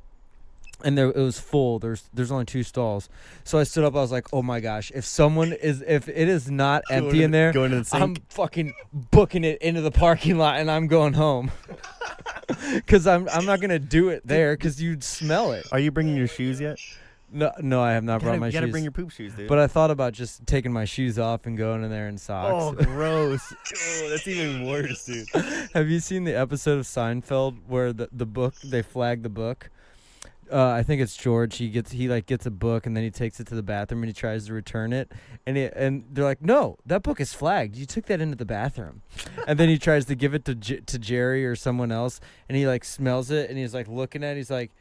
and it was full. There's only 2 stalls, so I stood up. I was like, oh my gosh, if it is not empty in there, I'm fucking booking it into the parking lot, and I'm going home. Because I'm not gonna do it there because you'd smell it. Are you bringing your shoes yet? No, I have not brought my shoes. You gotta bring your poop shoes, dude. But I thought about just taking my shoes off and going in there in socks. Oh, gross. Oh, that's even worse, dude. Have you seen the episode of Seinfeld where the book, they flag the book? I think it's George. He gets a book and then he takes it to the bathroom and he tries to return it, and they're like, no, that book is flagged. You took that into the bathroom. And then he tries to give it to Jerry or someone else, and he smells it and he's looking at it. He's like,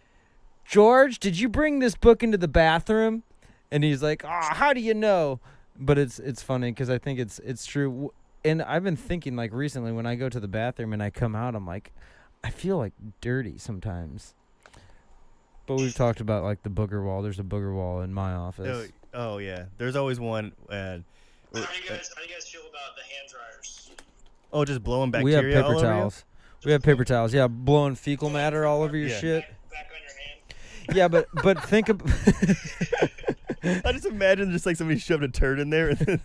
George, did you bring this book into the bathroom? And he's like, how do you know? But it's funny because I think it's true. And I've been thinking recently when I go to the bathroom and I come out, I'm like, I feel dirty sometimes. But we've talked about the booger wall. There's a booger wall in my office. Oh yeah. There's always one. How do you guys feel about the hand dryers? Oh, just blowing We have bacteria all paper over towels. We have paper towels. Yeah, blowing fecal matter all over your shit. Back on your hand. Yeah, but think of. I just imagine just somebody shoved a turd in there and then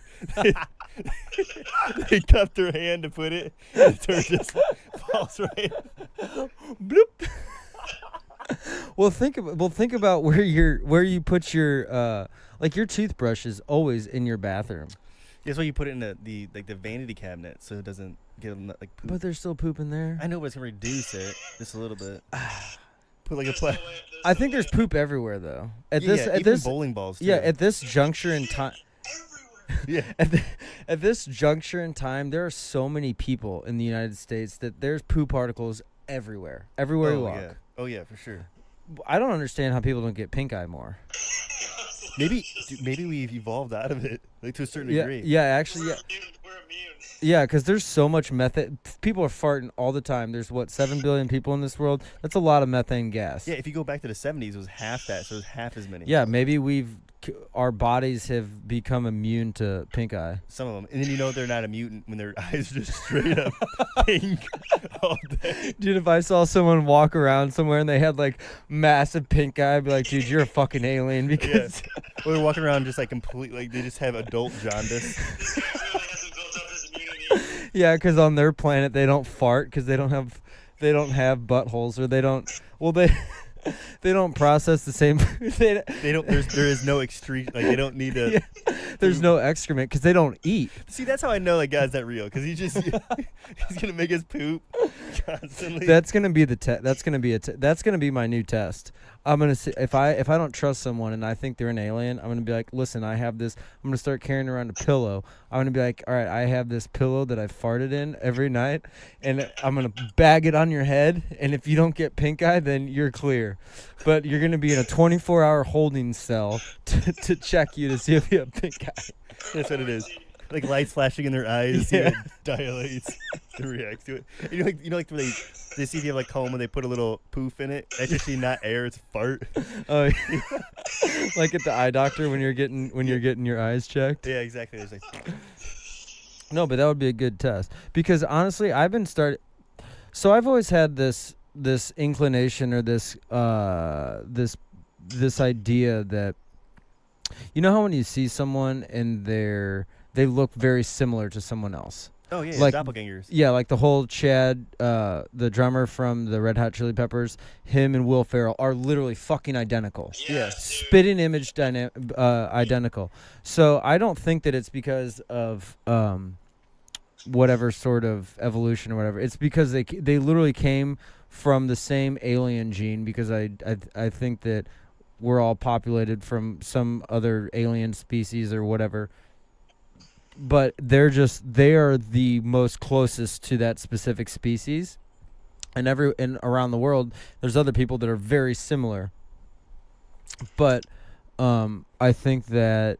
they cupped their hand to put it, and the turd just falls right. Bloop. Well, think about where you put your like your toothbrush is always in your bathroom. That's why you put it in the vanity cabinet so it doesn't get like poop. But there's still poop in there. I know, but it's gonna reduce it just a little bit. Put like There's a no way- I think there's poop everywhere though. At even this bowling balls. Too. yeah, at this juncture in time. everywhere. Yeah. At this juncture in time, there are so many people in the United States that there's poo particles everywhere you walk. Yeah. Oh yeah, for sure. I don't understand how people don't get pink eye more. Maybe we've evolved out of it, like to a certain degree. Yeah, actually, yeah. We're immune. Yeah, because there's so much methane. People are farting all the time. There's, 7 billion people in this world? That's a lot of methane gas. Yeah, if you go back to the 70s, it was half that, so it was half as many. Yeah, maybe our bodies have become immune to pink eye. Some of them. And then they're not a mutant when their eyes are just straight up pink all day. Dude, if I saw someone walk around somewhere and they had, like, massive pink eye, I'd be like, dude, you're a fucking alien because... Yeah. Or they're walking around just, like, completely, like, they just have adult jaundice. This guy really hasn't built up his immunity. Yeah, because on their planet, they don't fart because they don't have buttholes or they don't... Well, they don't process the same. They don't. There is no extreme. Like they don't need to. Yeah, there's no excrement because they don't eat. See, that's how I know like God's not real because he's gonna make us poop constantly. That's gonna be that's gonna be my new test. I'm gonna see if I don't trust someone and I think they're an alien. I'm gonna be like, listen, I have this. I'm gonna start carrying around a pillow. I'm gonna be like, all right, I have this pillow that I farted in every night, and I'm gonna bag it on your head. And if you don't get pink eye, then you're clear. But you're gonna be in a 24-hour holding cell to check you to see if you have pink eye. That's what it is. Like lights flashing in their eyes. Yeah. It dilates to react to it. Like when they see if you have like comb and they put a little poof in it. That's actually not air; it's fart. Oh, yeah. Like at the eye doctor when you're getting your eyes checked. Yeah, exactly. It's like No, but that would be a good test because honestly, So I've always had this inclination or this idea that how when you see someone and they look very similar to someone else. oh yeah, like doppelgangers. Yeah, like the whole Chad, the drummer from the Red Hot Chili Peppers, him and Will Ferrell are literally fucking identical. Yeah. Spitting image identical. So I don't think that it's because of whatever sort of evolution or whatever. It's because they literally came from the same alien gene because I think that we're all populated from some other alien species or whatever. But they are the most closest to that specific species. And around the world there's other people that are very similar. But I think that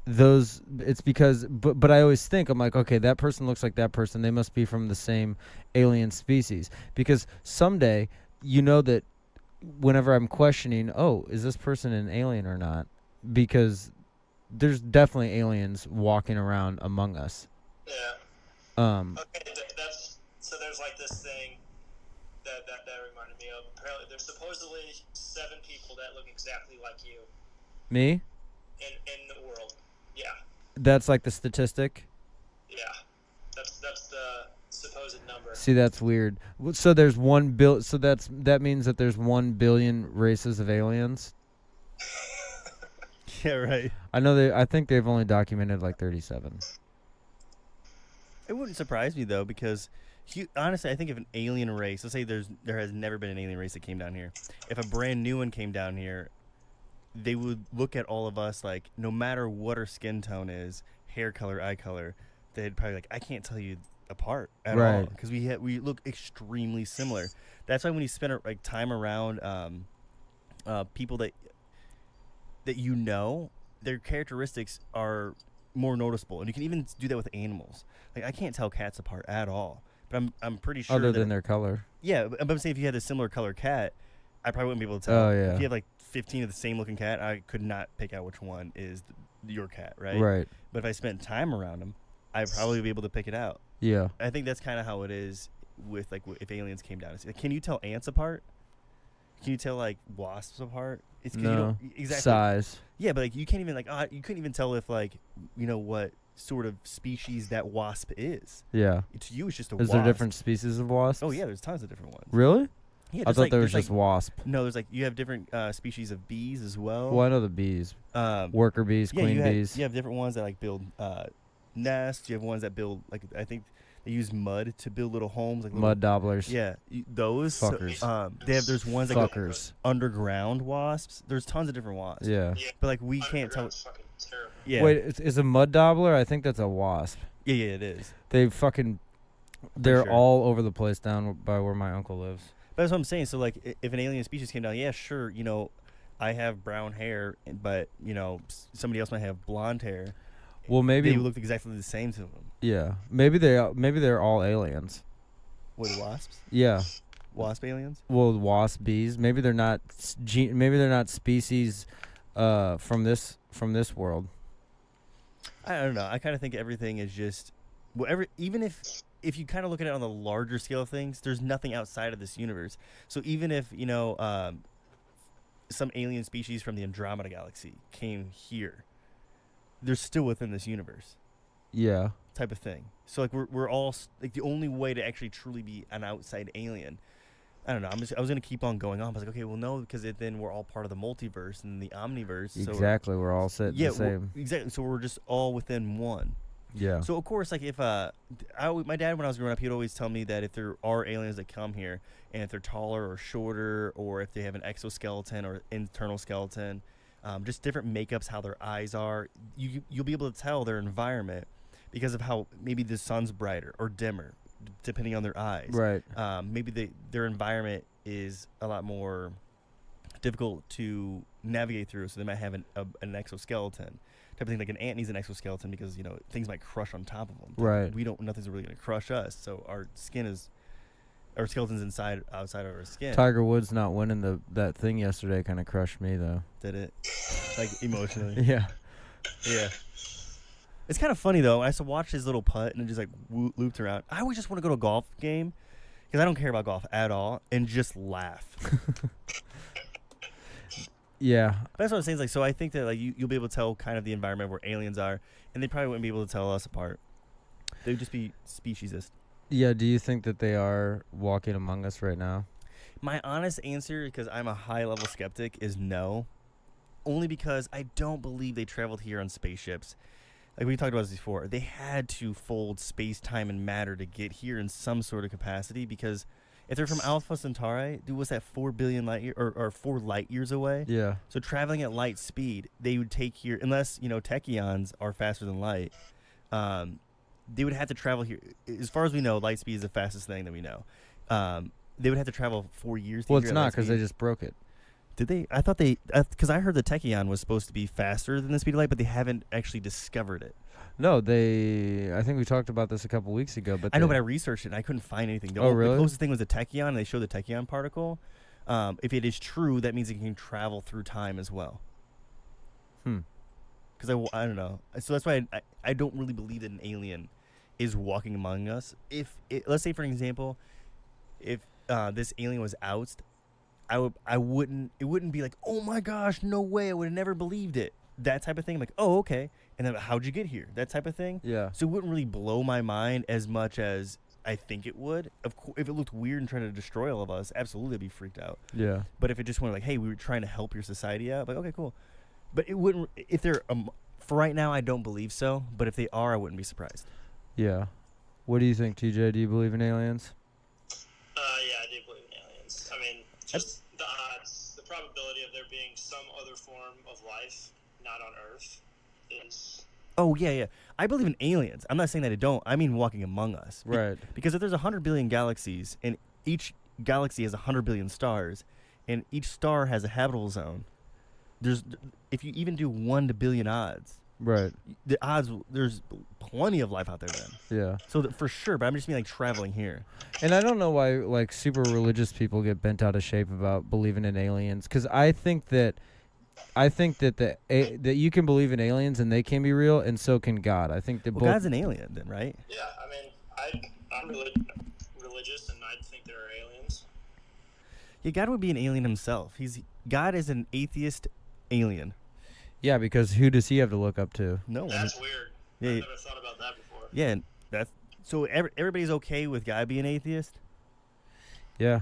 it's because but I always think I'm like, okay, that person looks like that person, they must be from the same alien species, because someday that whenever I'm questioning, oh, is this person an alien or not, because there's definitely aliens walking around among us. Yeah. Okay, so there's like this thing that reminded me of. Apparently there's supposedly 7 people that look exactly like you Me? in the world. Yeah. That's like the statistic? Yeah. That's the supposed number. See, that's weird. So there's 1 billion. So that means that there's 1 billion races of aliens. Yeah, right. I think they've only documented like 37. It wouldn't surprise me though, because honestly, I think if an alien race, let's say there has never been an alien race that came down here, if a brand new one came down here, they would look at all of us like, no matter what our skin tone is, hair color, eye color, they'd probably like, I can't tell you apart at all, because we look extremely similar. That's why when you spend like time around people that their characteristics are more noticeable, and you can even do that with animals. Like I can't tell cats apart at all, but I'm pretty sure Other than their color. Yeah, but I'm saying if you had a similar color cat, I probably wouldn't be able to tell. Oh yeah. If you have like 15 of the same looking cat, I could not pick out which one is your cat, right? Right. But if I spent time around them, I'd probably be able to pick it out. Yeah. I think that's kind of how it is with like if aliens came down. Can you tell ants apart? Can you tell like wasps apart? It's 'cause you don't exactly size. Yeah, but like you can't even you couldn't even tell if like what sort of species that wasp is. Yeah. To you, it's just a Is wasp. there different species of wasps? Oh yeah, there's tons of different ones. Really? Yeah, I there's thought like, there was there's just like, wasp. no, there's like you have different species of bees as well. Well, I know the bees. Worker bees, Yeah, queen bees. you have different ones that like build nests. You have ones that build like I think they use mud to build little homes, like little, Mud dabblers. yeah, those. Fuckers. So, there's ones that Fuckers. go underground wasps. There's tons of different wasps. Yeah. But like we can't tell. Underground's fucking terrible. Yeah. Wait, is a mud dabbler? I think that's a wasp. Yeah, it is. They fucking, they're sure. all over the place down by where my uncle lives. But that's what I'm saying. So like, if an alien species came down, yeah, sure, I have brown hair, but somebody else might have blonde hair. Well, maybe they look exactly the same to them. Yeah, maybe they're all aliens. What, wasps? Yeah. Wasp aliens? Well, wasp bees. Maybe they're not. Maybe they're not species from this world. I don't know. I kind of think everything is just even if you kind of look at it on the larger scale of things, there's nothing outside of this universe. So even if some alien species from the Andromeda galaxy came here, they're still within this universe. Yeah. Type of thing. So like we're all like the only way to actually truly be an outside alien. I don't know. I was gonna keep on going on. But I was like, okay, well, no, because then we're all part of the multiverse and the omniverse. Exactly. We're all set the same. Exactly. So we're just all within one. Yeah. So of course, like if my dad when I was growing up, he'd always tell me that if there are aliens that come here and if they're taller or shorter or if they have an exoskeleton or internal skeleton, just different makeups, how their eyes are, you'll be able to tell their environment because of how maybe the sun's brighter or dimmer, depending on their eyes. Right. Maybe their environment is a lot more difficult to navigate through, so they might have an exoskeleton type of thing. Like an ant needs an exoskeleton because things might crush on top of them. Right. Nothing's really going to crush us. So our skeleton's outside of our skin. Tiger Woods not winning that thing yesterday kind of crushed me though. Did it? Like emotionally. Yeah. Yeah. It's kind of funny though. I used to watch his little putt and it just like looped around. I always just want to go to a golf game because I don't care about golf at all and just laugh. Yeah. That's what I'm saying. Like, so I think that like you'll be able to tell kind of the environment where aliens are, and they probably wouldn't be able to tell us apart. They would just be speciesist. Yeah. Do you think that they are walking among us right now? My honest answer, because I'm a high-level skeptic, is no. Only because I don't believe they traveled here on spaceships. Like we talked about this before, they had to fold space, time, and matter to get here in some sort of capacity. Because if they're from Alpha Centauri, dude, what's that? 4 billion light year or 4 light years away? Yeah. So traveling at light speed, they would take here, unless tachyons are faster than light. They would have to travel here. As far as we know, light speed is the fastest thing that we know. They would have to travel 4 years. Well, it's not because they just broke it. Did they? I thought they, because I heard the tachyon was supposed to be faster than the speed of light, but they haven't actually discovered it. No, I think we talked about this a couple weeks ago. But I know, but I researched it and I couldn't find anything. Really? The closest thing was the tachyon, and they showed the tachyon particle. If it is true, that means it can travel through time as well. Because I don't know. So that's why I don't really believe that an alien is walking among us. Let's say for an example, if this alien was ousted, it wouldn't be like, oh my gosh, no way, I would have never believed it. That type of thing. I'm like, oh, okay. And then how'd you get here? That type of thing. Yeah. So it wouldn't really blow my mind as much as I think it would. Of course, if it looked weird and trying to destroy all of us, absolutely I'd be freaked out. Yeah. But if it just went like, hey, we were trying to help your society out, like, okay, cool. But it wouldn't, if they're, for right now, I don't believe so. But if they are, I wouldn't be surprised. Yeah. What do you think, TJ? Do you believe in aliens? Yeah, I do believe in aliens. I mean, just the odds, the probability of there being some other form of life not on Earth is... Oh, yeah. I believe in aliens. I'm not saying that I don't. I mean walking among us. Right. Because if there's 100 billion galaxies, and each galaxy has 100 billion stars, and each star has a habitable zone, if you even do 1 to billion odds, right, the odds, there's plenty of life out there then. Yeah. So for sure, but I'm just mean like traveling here. And I don't know why like super religious people get bent out of shape about believing in aliens, because I think that that you can believe in aliens and they can be real, and so can God. I think that both. God's an alien then, right? Yeah, I mean, I'm religious, and I think there are aliens. Yeah, God would be an alien himself. God is an atheist alien. Yeah, because who does he have to look up to? No. That's weird. Yeah, I've never thought about that before. Yeah, so everybody's okay with God being atheist? Yeah.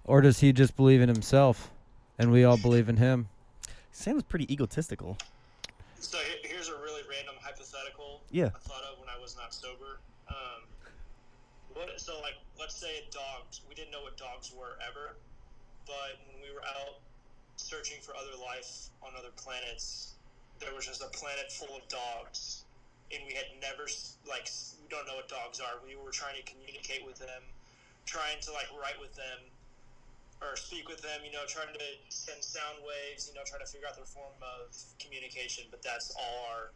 Or does he just believe in himself, and we all believe in him? Sounds pretty egotistical. So here's a really random hypothetical Yeah. I thought of when I was not sober. So like, let's say dogs. We didn't know what dogs were ever, but when we were out searching for other life on other planets, there was just a planet full of dogs, and we had never, like, we don't know what dogs are. We were trying to communicate with them, trying to like write with them or speak with them, trying to send sound waves, trying to figure out their form of communication, but that's all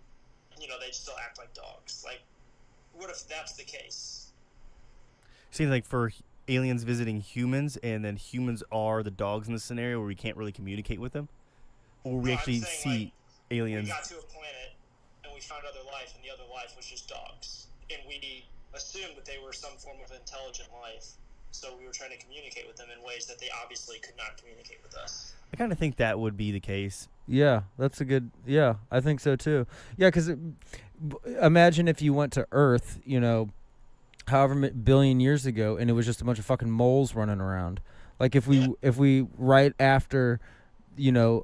they still act like dogs. Like, what if that's the case? Seems like for aliens visiting humans, and then humans are the dogs in the scenario where we can't really communicate with them? Or we actually see aliens. We got to a planet, and we found other life, and the other life was just dogs. And we assumed that they were some form of intelligent life. So we were trying to communicate with them in ways that they obviously could not communicate with us. I kind of think that would be the case. Yeah, that's a good. Yeah, I think so too. Yeah, because imagine if you went to Earth, however billion years ago, and it was just a bunch of fucking moles running around. Like if we right after, the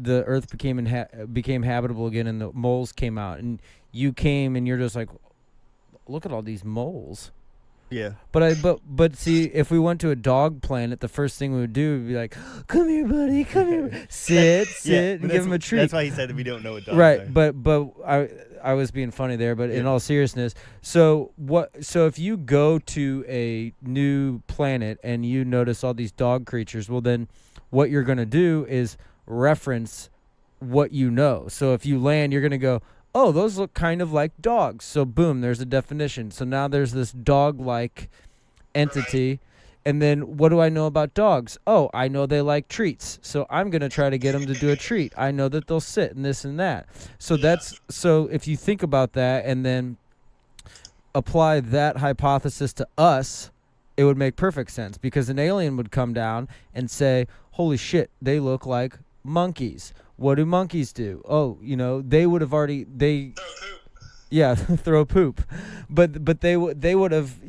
Earth became habitable again, and the moles came out, and you came, and you're just like, look at all these moles. Yeah. But see, if we went to a dog planet, the first thing we would do would be like, come here, buddy, come here, sit, and give him a treat. That's why he said that we don't know what dogs are. Right, but I was being funny there, but in all seriousness, so if you go to a new planet and you notice all these dog creatures, well then what you're going to do is reference what you know. So if you land, you're going to go, oh, those look kind of like dogs. So boom, there's a definition. So now there's this dog-like entity. Right. And then what do I know about dogs? Oh, I know they like treats. So I'm going to try to get them to do a treat. I know that they'll sit and this and that. So so if you think about that and then apply that hypothesis to us, it would make perfect sense, because an alien would come down and say, holy shit, they look like monkeys. What do monkeys do? Oh, they would have already throw poop. Yeah, throw poop, but they would have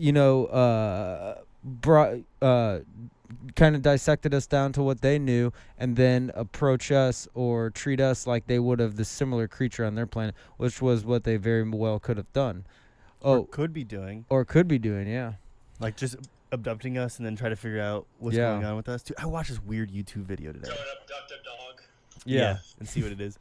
brought kind of dissected us down to what they knew, and then approach us or treat us like they would have the similar creature on their planet, which was what they very well could have done. Or could be doing, yeah. Like just abducting us and then try to figure out what's going on with us. Dude, I watched this weird YouTube video today. Go and abduct a dog. Yeah, and see what it is.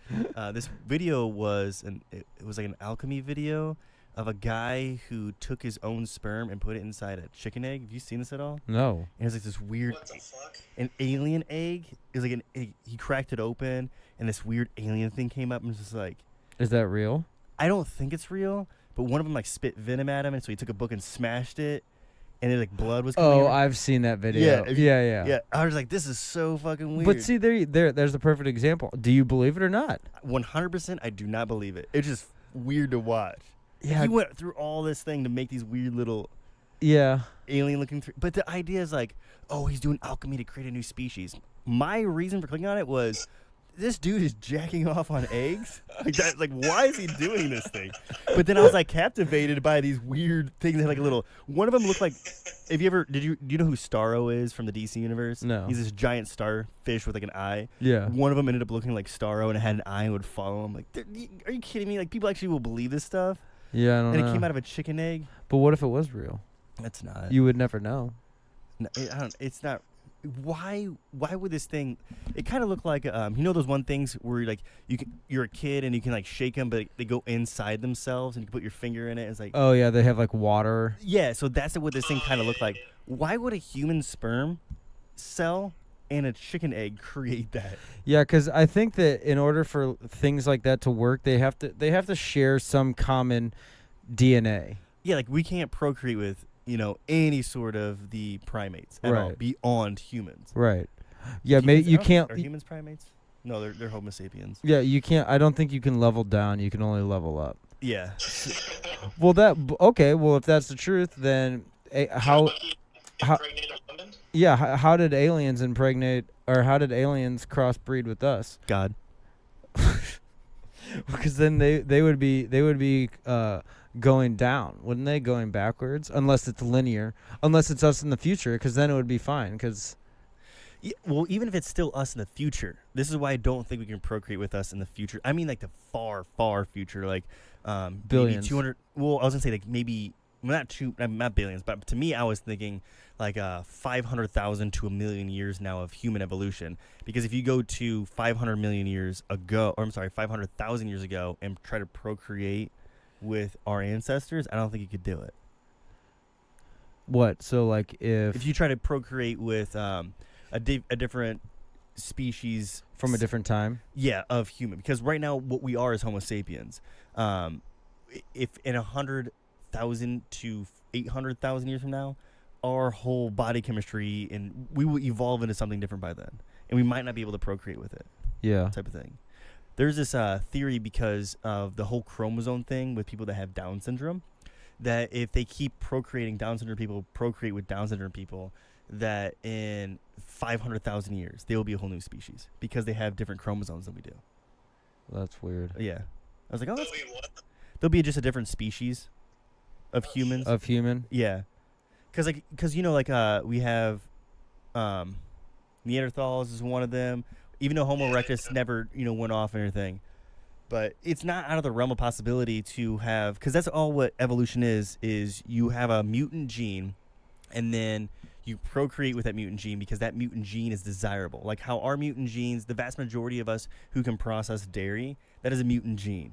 This video was it was like an alchemy video of a guy who took his own sperm and put it inside a chicken egg. Have you seen this at all? No. And it's like this weird, what the fuck? An alien egg. It was like an egg. He cracked it open, and this weird alien thing came up, and it's just like, is that real? I don't think it's real, but one of them like spit venom at him, and so he took a book and smashed it. And then, like, blood was coming out. I've seen that video. Yeah. I was like, this is so fucking weird. But see, there's the perfect example. Do you believe it or not? 100%, I do not believe it. It's just weird to watch. Yeah. He went through all this thing to make these weird little alien-looking... But the idea is like, oh, he's doing alchemy to create a new species. My reason for clicking on it was... this dude is jacking off on eggs. Like, why is he doing this thing? But then I was like captivated by these weird things that had like a little. One of them looked like. If you ever do you know who Starro is from the DC universe? No. He's this giant starfish with like an eye. Yeah. One of them ended up looking like Starro and it had an eye and would follow him. Like, are you kidding me? Like, people actually will believe this stuff. Yeah, I don't know. And it came out of a chicken egg. But what if it was real? It's not. You would never know. No, it's not. Why would this thing? It kind of looked like those one things where you're a kid and you can like shake them, but they go inside themselves and you can put your finger in it. It's like, oh yeah, they have like water. Yeah, so that's what this thing kind of looked like. Why would a human sperm cell and a chicken egg create that? Yeah, because I think that in order for things like that to work, they have to share some common DNA. Yeah, like we can't procreate with any sort of the primates at all beyond humans. Right. Yeah, maybe you can't. Are humans primates? No, they're Homo sapiens. Yeah, you can't. I don't think you can level down. You can only level up. Yeah. Well, Well, if that's the truth, then how did aliens impregnate, or how did aliens crossbreed with us? God. Because then they would be going down, wouldn't they? Going backwards, unless it's linear, unless it's us in the future, because then it would be fine. Because Yeah, well, even if it's still us in the future, this is why I don't think we can procreate with us in the future. I mean, like the far, far future, like maybe Billions. 200. Well, I was gonna say like maybe not billions, but to me, I was thinking like 500,000 to a million years now of human evolution. Because if you go to 500 million years ago, or I'm sorry, 500,000 years ago, and try to procreate with our ancestors, I don't think you could do it. What? So like If you try to procreate with a different species from a different time? yeah, of human, because right now what we are is Homo sapiens. If in 100,000 to 800,000 years from now, our whole body chemistry and we will evolve into something different by then, and we might not be able to procreate with it. Yeah. Type of thing. There's this theory because of the whole chromosome thing with people that have Down syndrome, that if they keep procreating Down syndrome people, procreate with Down syndrome people, that in 500,000 years they will be a whole new species because they have different chromosomes than we do. That's weird. Yeah, I was like, oh, They'll be what? they'll be just a different species of humans. Of human? Yeah, because you know, like we have Neanderthals is one of them. Even though Homo erectus never went off and everything, but it's not out of the realm of possibility to have, because that's all what evolution is you have a mutant gene, and then you procreate with that mutant gene because that mutant gene is desirable. Like how our mutant genes, the vast majority of us who can process dairy, that is a mutant gene.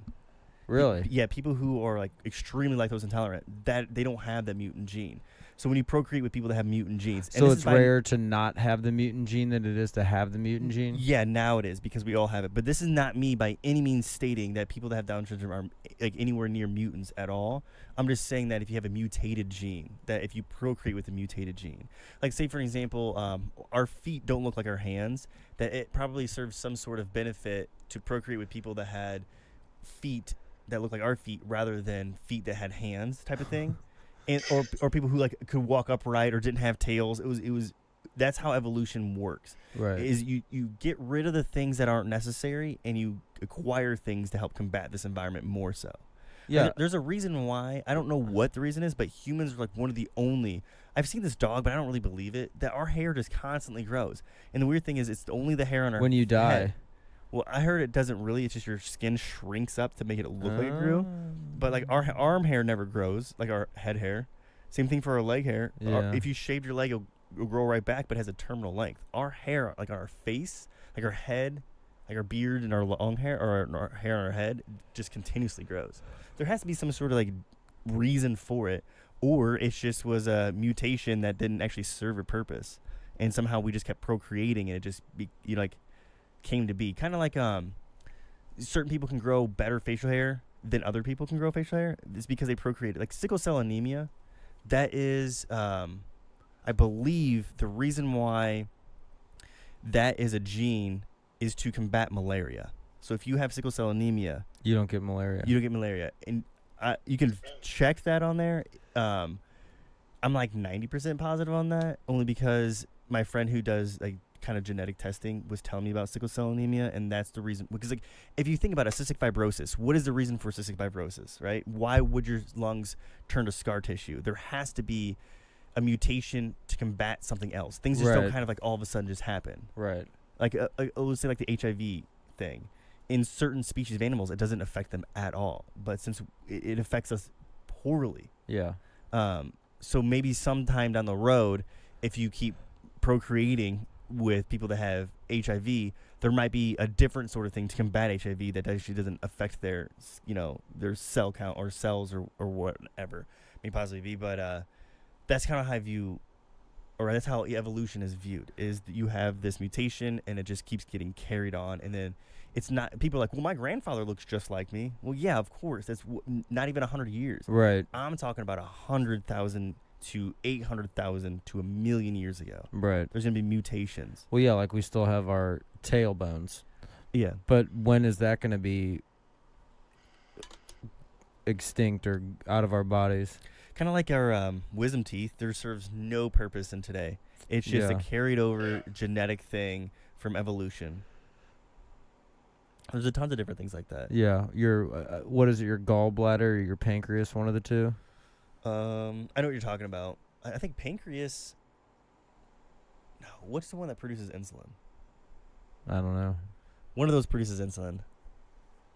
Really? Yeah, people who are like extremely lactose intolerant, that they don't have that mutant gene. So when you procreate with people that have mutant genes, So it's rare to not have the mutant gene than it is to have the mutant gene? Yeah, now it is because we all have it. But this is not me by any means stating that people that have Down syndrome are like anywhere near mutants at all. I'm just saying that if you have a mutated gene, that if you procreate with a mutated gene, like say for example, our feet don't look like our hands, that it probably serves some sort of benefit to procreate with people that had feet that look like our feet rather than feet that had hands, type of thing. And, or people who like could walk upright or didn't have tails. It was that's how evolution works. Right. Is you get rid of the things that aren't necessary and you acquire things to help combat this environment more so. Yeah. There's a reason why. I don't know what the reason is, but humans are like one of the only. I've seen this dog, but I don't really believe it. That our hair just constantly grows. And the weird thing is, it's only the hair on our When you die. head. Well, I heard it doesn't really. It's just your skin shrinks up to make it look like it grew. But like our arm hair never grows, like our head hair. Same thing for our leg hair. Yeah. If you shaved your leg, it'll grow right back, but it has a terminal length. Our hair, like our face, like our head, like our beard and our long hair, or our hair on our head, just continuously grows. There has to be some sort of like reason for it, or it just was a mutation that didn't actually serve a purpose, and somehow we just kept procreating, and it just came to be. Kind of like certain people can grow better facial hair than other people can grow facial hair. It's because they procreated. Like sickle cell anemia, that is, I believe, the reason why that is a gene is to combat malaria. So if you have sickle cell anemia, You don't get malaria. you don't get malaria, and you can check that on there. I'm like 90% positive on that, only because my friend who does like kind of genetic testing was telling me about sickle cell anemia, and that's the reason. Because like if you think about cystic fibrosis, what is the reason for cystic fibrosis, right? Why would your lungs turn to scar tissue? There has to be a mutation to combat something else. Things just don't Right. kind of like all of a sudden just happen. Right. Like let's say like the HIV thing. In certain species of animals, it doesn't affect them at all. But since it affects us poorly, Yeah. so maybe sometime down the road, if you keep procreating with people that have HIV, there might be a different sort of thing to combat HIV that actually doesn't affect their cell count or cells or whatever. Maybe possibly be, but that's kind of how I view, or that's how evolution is viewed. Is that you have this mutation and it just keeps getting carried on, and then it's not. People are like, well, my grandfather looks just like me. Well, yeah, of course. That's not even 100 years. Right. I'm talking about 100,000 to 800,000 to 1,000,000 years ago. Right. There's gonna be mutations. Well, yeah, like we still have our tailbones. Yeah. But when is that going to be extinct or out of our bodies? Kind of like our wisdom teeth. There serves no purpose in today. It's just Yeah. a carried over genetic thing from evolution. There's a tons of different things like that. Yeah. Your what is it? Your gallbladder or your pancreas? One of the two. I know what you're talking about. I think pancreas. What's the one that produces insulin? I don't know. One of those produces insulin.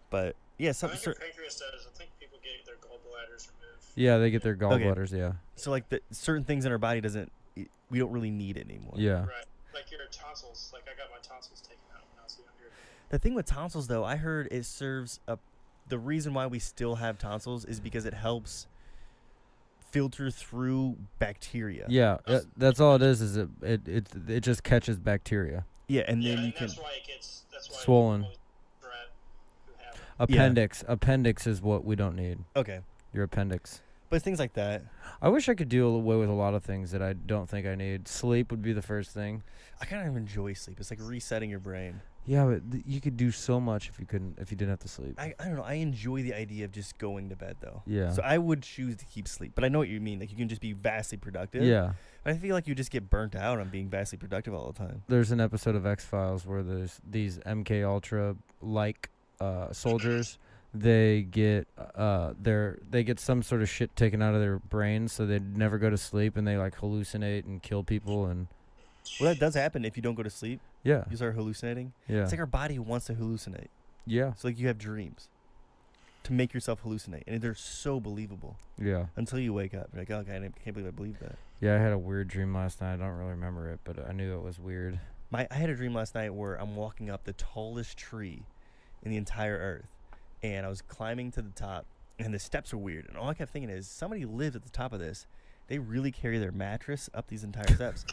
But yeah, I some think your pancreas does. I think people get their gallbladders removed. Yeah, they get their gallbladders. Yeah. so like the certain things in our body we don't really need it anymore. Yeah. Right. Like your tonsils. Like I got my tonsils taken out when I was younger. The thing with tonsils though, I heard it serves the reason why we still have tonsils is because it helps filter through bacteria. Yeah, that's all it is. Is it just catches bacteria. Yeah, and then you can that's why it gets swollen. Who have it. Appendix is what we don't need. okay, Your appendix. but things like that. I wish I could do away with a lot of things that I don't think I need. Sleep would be the first thing. I kind of enjoy sleep. It's like resetting your brain. Yeah, but you could do so much if you didn't have to sleep. I don't know. I enjoy the idea of just going to bed though. Yeah. So I would choose to keep sleep, but I know what you mean. Like you can just be vastly productive. Yeah. But I feel like you just get burnt out on being vastly productive all the time. There's an episode of X-Files where there's these MK Ultra soldiers. They get they get some sort of shit taken out of their brains, so they never go to sleep, and they like hallucinate and kill people. And Well, that does happen if you don't go to sleep. yeah, You start hallucinating. yeah, It's like our body wants to hallucinate. yeah, So like you have dreams to make yourself hallucinate, and they're so believable yeah, until you wake up. You're like, oh, okay, I can't believe I believe that. yeah. I had a weird dream last night. I don't really remember it, but I knew it was weird. I had a dream last night where I'm walking up the tallest tree in the entire earth, and I was climbing to the top, and the steps are weird. And all I kept thinking is, somebody lives at the top of this. They really carry their mattress up these entire steps.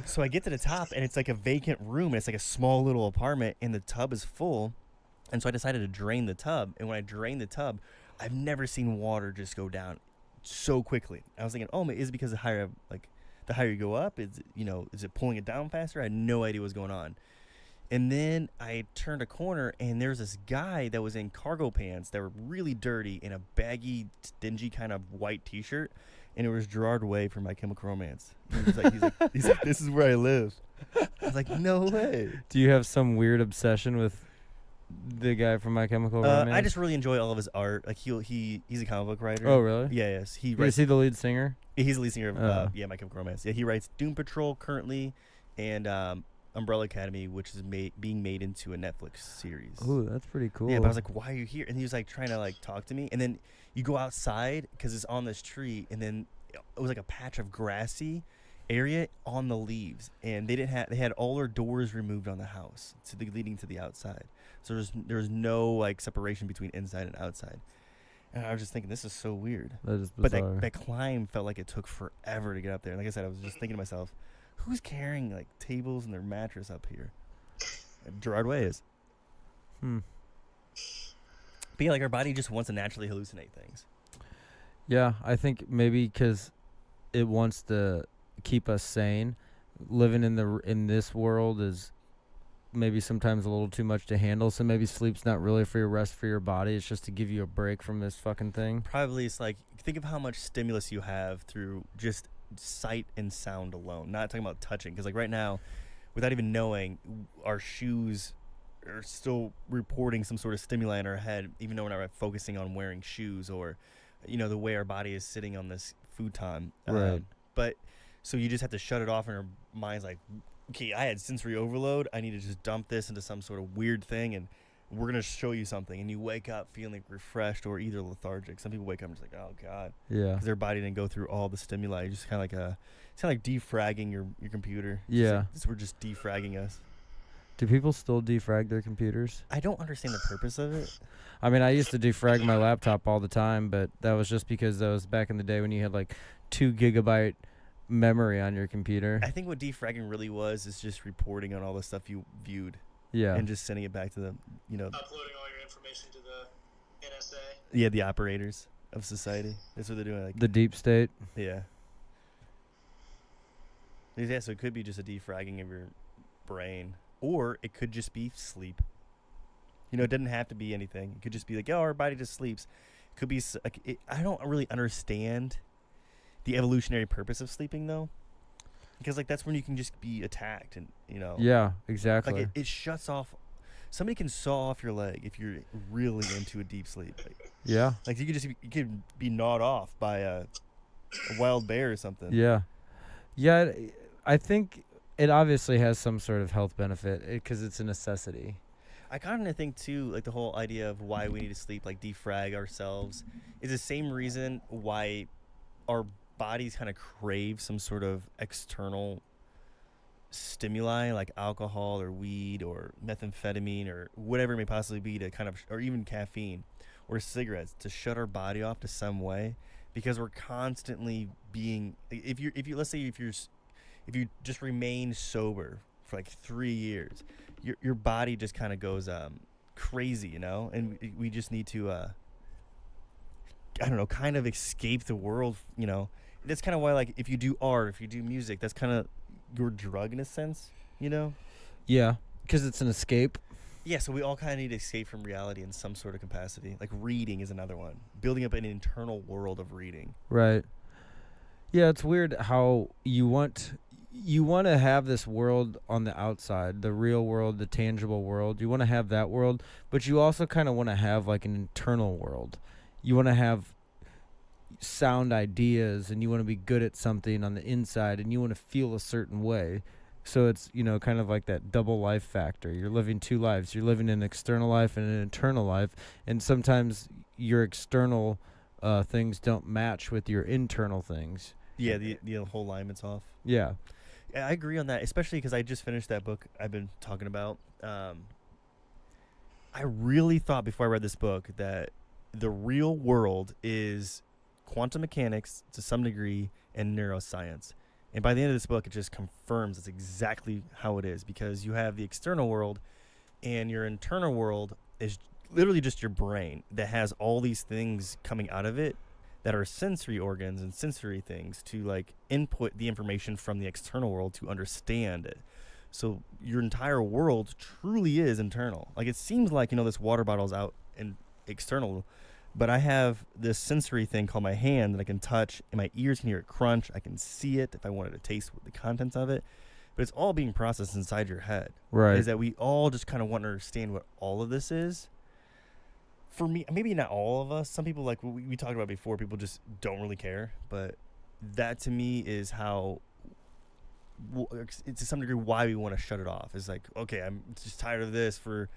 So I get to the top, and it's like a vacant room. And it's like a small little apartment, and the tub is full. And so I decided to drain the tub. And when I drained the tub, I've never seen water just go down so quickly. I was thinking, oh, is it because the higher you go up, is it pulling it down faster? I had no idea what was going on. And then I turned a corner, and there's this guy that was in cargo pants that were really dirty in a baggy, dingy kind of white T-shirt, and it was Gerard Way from My Chemical Romance. He's like, this is where I live. I was like, no way. Do you have some weird obsession with the guy from My Chemical Romance? I just really enjoy all of his art. Like he's a comic book writer. Oh, really? Yeah, yes. He Is writes. he the lead singer? He's the lead singer of Oh. My Chemical Romance. Yeah, he writes Doom Patrol currently, and Umbrella Academy, which is being made into a Netflix series. Ooh, that's pretty cool. Yeah, but I was like, why are you here? And he was like trying to like talk to me, and then you go outside because it's on this tree, and then it was like a patch of grassy area on the leaves, and they had all their doors removed on the house, leading to the outside. So there was no like separation between inside and outside. And I was just thinking, this is so weird. That is But bizarre. that climb felt like it took forever to get up there. And like I said, I was just thinking to myself, who's carrying like tables and their mattress up here? Gerard Way is. But yeah, like our body just wants to naturally hallucinate things. Yeah, I think maybe because it wants to keep us sane. Living in this world is maybe sometimes a little too much to handle. So maybe sleep's not really for your rest for your body. It's just to give you a break from this fucking thing. Probably it's like, think of how much stimulus you have through just sight and sound alone. Not talking about touching, because like right now, without even knowing, our shoes are still reporting some sort of stimuli in our head, even though we're not focusing on wearing shoes or, the way our body is sitting on this futon. Right. But so you just have to shut it off, and our mind's like, okay, I had sensory overload. I need to just dump this into some sort of weird thing, and we're gonna show you something. And you wake up feeling refreshed or either lethargic. Some people wake up and just like, oh god, Yeah. because their body didn't go through all the stimuli. Just kind of like it's kind of like defragging your computer. Yeah. We're just defragging us. Do people still defrag their computers? I don't understand the purpose of it. I mean, I used to defrag my laptop all the time, but that was just because that was back in the day when you had like 2 gigabyte memory on your computer. I think what defragging really was is just reporting on all the stuff you viewed. Yeah. And just sending it back to the, Uploading all your information to the NSA. yeah, the operators of society. That's what they're doing. Like, The deep state. yeah. Yeah, so it could be just a defragging of your brain, or it could just be sleep. It doesn't have to be anything. It could just be like, oh, our body just sleeps. It could be like, I don't really understand the evolutionary purpose of sleeping though, because like that's when you can just be attacked, and Yeah, exactly. like it shuts off. Somebody can saw off your leg if you're really into a deep sleep. Yeah. Like you could be gnawed off by a wild bear or something. Yeah. Yeah, I think it obviously has some sort of health benefit because it's a necessity. I kind of think too, like the whole idea of why we need to sleep, like defrag ourselves, is the same reason why our bodies kind of crave some sort of external stimuli, like alcohol or weed or methamphetamine or whatever it may possibly be, to kind of, or even caffeine or cigarettes, to shut our body off to some way, because we're constantly being, if you let's say if you just remain sober for like 3 years, your body just kind of goes crazy, you know, and we just need to I don't know, kind of escape the world, you know. That's kind of why, like, if you do art, if you do music, that's kind of your drug in a sense, you know. Yeah, because it's an escape. Yeah, so we all kind of need to escape from reality in some sort of capacity. Like reading is another one, building up an internal world of reading. Right. Yeah, it's weird how you want to have this world on the outside, the real world, the tangible world. You want to have that world, but you also kind of want to have like an internal world. You want to have sound ideas, and you want to be good at something on the inside, and you want to feel a certain way. So it's, you know, kind of like that double life factor. You're living two lives. You're living an external life and an internal life, and sometimes your external things don't match with your internal things. Yeah, the whole alignment's off. Yeah. I agree on that, especially because I just finished that book I've been talking about. I really thought before I read this book that the real world is quantum mechanics to some degree and neuroscience. And by the end of this book, it just confirms that's exactly how it is, because you have the external world, and your internal world is literally just your brain that has all these things coming out of it that are sensory organs and sensory things to like input the information from the external world to understand it. So your entire world truly is internal. Like, it seems like, you know, this water bottle's out and external, but I have this sensory thing called my hand that I can touch, and my ears can hear it crunch. I can see it if I wanted to taste the contents of it, but it's all being processed inside your head. Right. Is that we all just kind of want to understand what all of this is. For me, maybe not all of us. Some people, like we talked about before, people just don't really care. But that to me is how, it's to some degree why we want to shut it off. It's like, okay, I'm just tired of this. I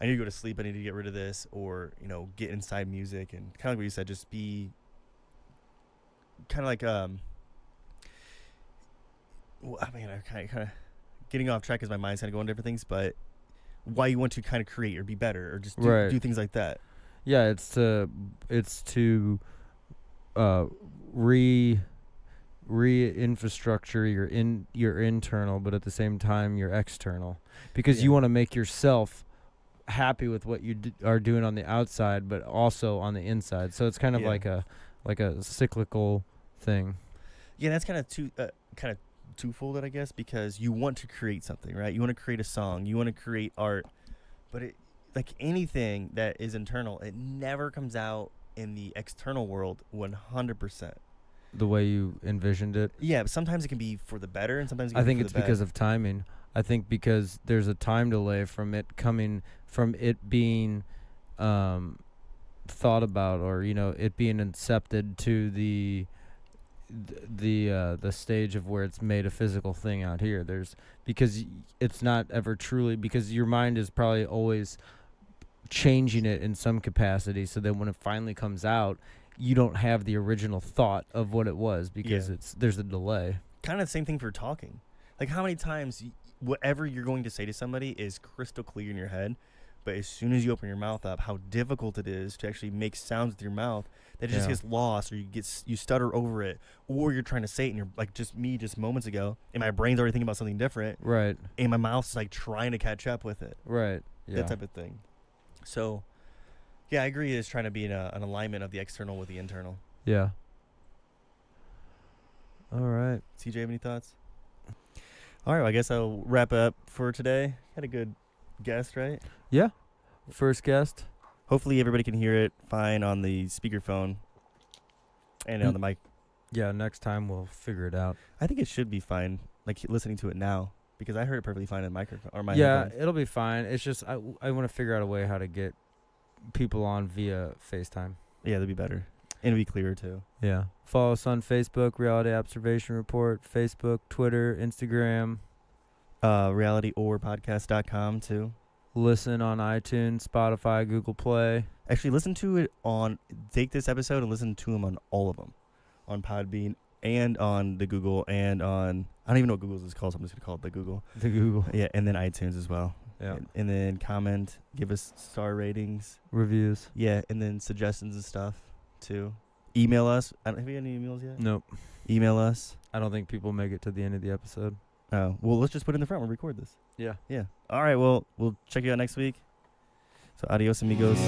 need to go to sleep. I need to get rid of this, or, you know, get inside music and kind of like what you said, just be kind of like well, I mean, I'm kind of getting off track because my mind's kind of going different things. But why you want to kind of create or be better or just do things like that. Yeah, it's to re-infrastructure your internal, but at the same time your external, because you want to make yourself happy with what you are doing on the outside, but also on the inside. So it's kind of like a cyclical thing. Yeah, that's kind of twofold, I guess, because you want to create something, right? You want to create a song, you want to create art, but it, like anything that is internal, it never comes out in the external world 100%. The way you envisioned it? Yeah, but sometimes it can be for the better, and sometimes it can I think be for it's the because bad. of timing. I think because there's a time delay from it being thought about, or, you know, it being incepted to the stage of where it's made a physical thing out here. Because it's not ever truly, because your mind is probably always changing it in some capacity, so that when it finally comes out, you don't have the original thought of what it was, because there's a delay. Kind of the same thing for talking. Like, how many times whatever you're going to say to somebody is crystal clear in your head, but as soon as you open your mouth up, how difficult it is to actually make sounds with your mouth that just gets lost, or you stutter over it, or you're trying to say it and you're like, just moments ago, and my brain's already thinking about something different, right, and my mouth's like trying to catch up with it, right, that type of thing. So yeah, I agree, it's trying to be in an alignment of the external with the internal. Yeah. All right, CJ, have any thoughts? All right, well, I guess I'll wrap up for today. Had a good guest, right? Yeah, first guest. Hopefully everybody can hear it fine on the speakerphone and on the mic. Yeah, next time we'll figure it out. I think it should be fine, like listening to it now, because I heard it perfectly fine on the microphone or my Yeah, headphones. it'll be fine. It's just I want to figure out a way how to get people on via FaceTime. Yeah, that'd be better. And it'd be clearer too. Yeah. Follow us on Facebook, Reality Observation Report, Facebook, Twitter, Instagram. realityorpodcast.com too. Listen on iTunes, Spotify, Google Play. Actually, take this episode and listen to them on all of them. On Podbean and on the Google and on, I don't even know what Google's is called, so I'm just going to call it the Google. The Google. Yeah, and then iTunes as well. Yeah. And then comment, give us star ratings. Reviews. Yeah, and then suggestions and stuff too. Email us. Have you got any emails yet? Nope. Email us. I don't think people make it to the end of the episode. Oh, well, let's just put it in the front. We'll record this. Yeah. Yeah. All right, well, we'll check you out next week. So, adios, amigos.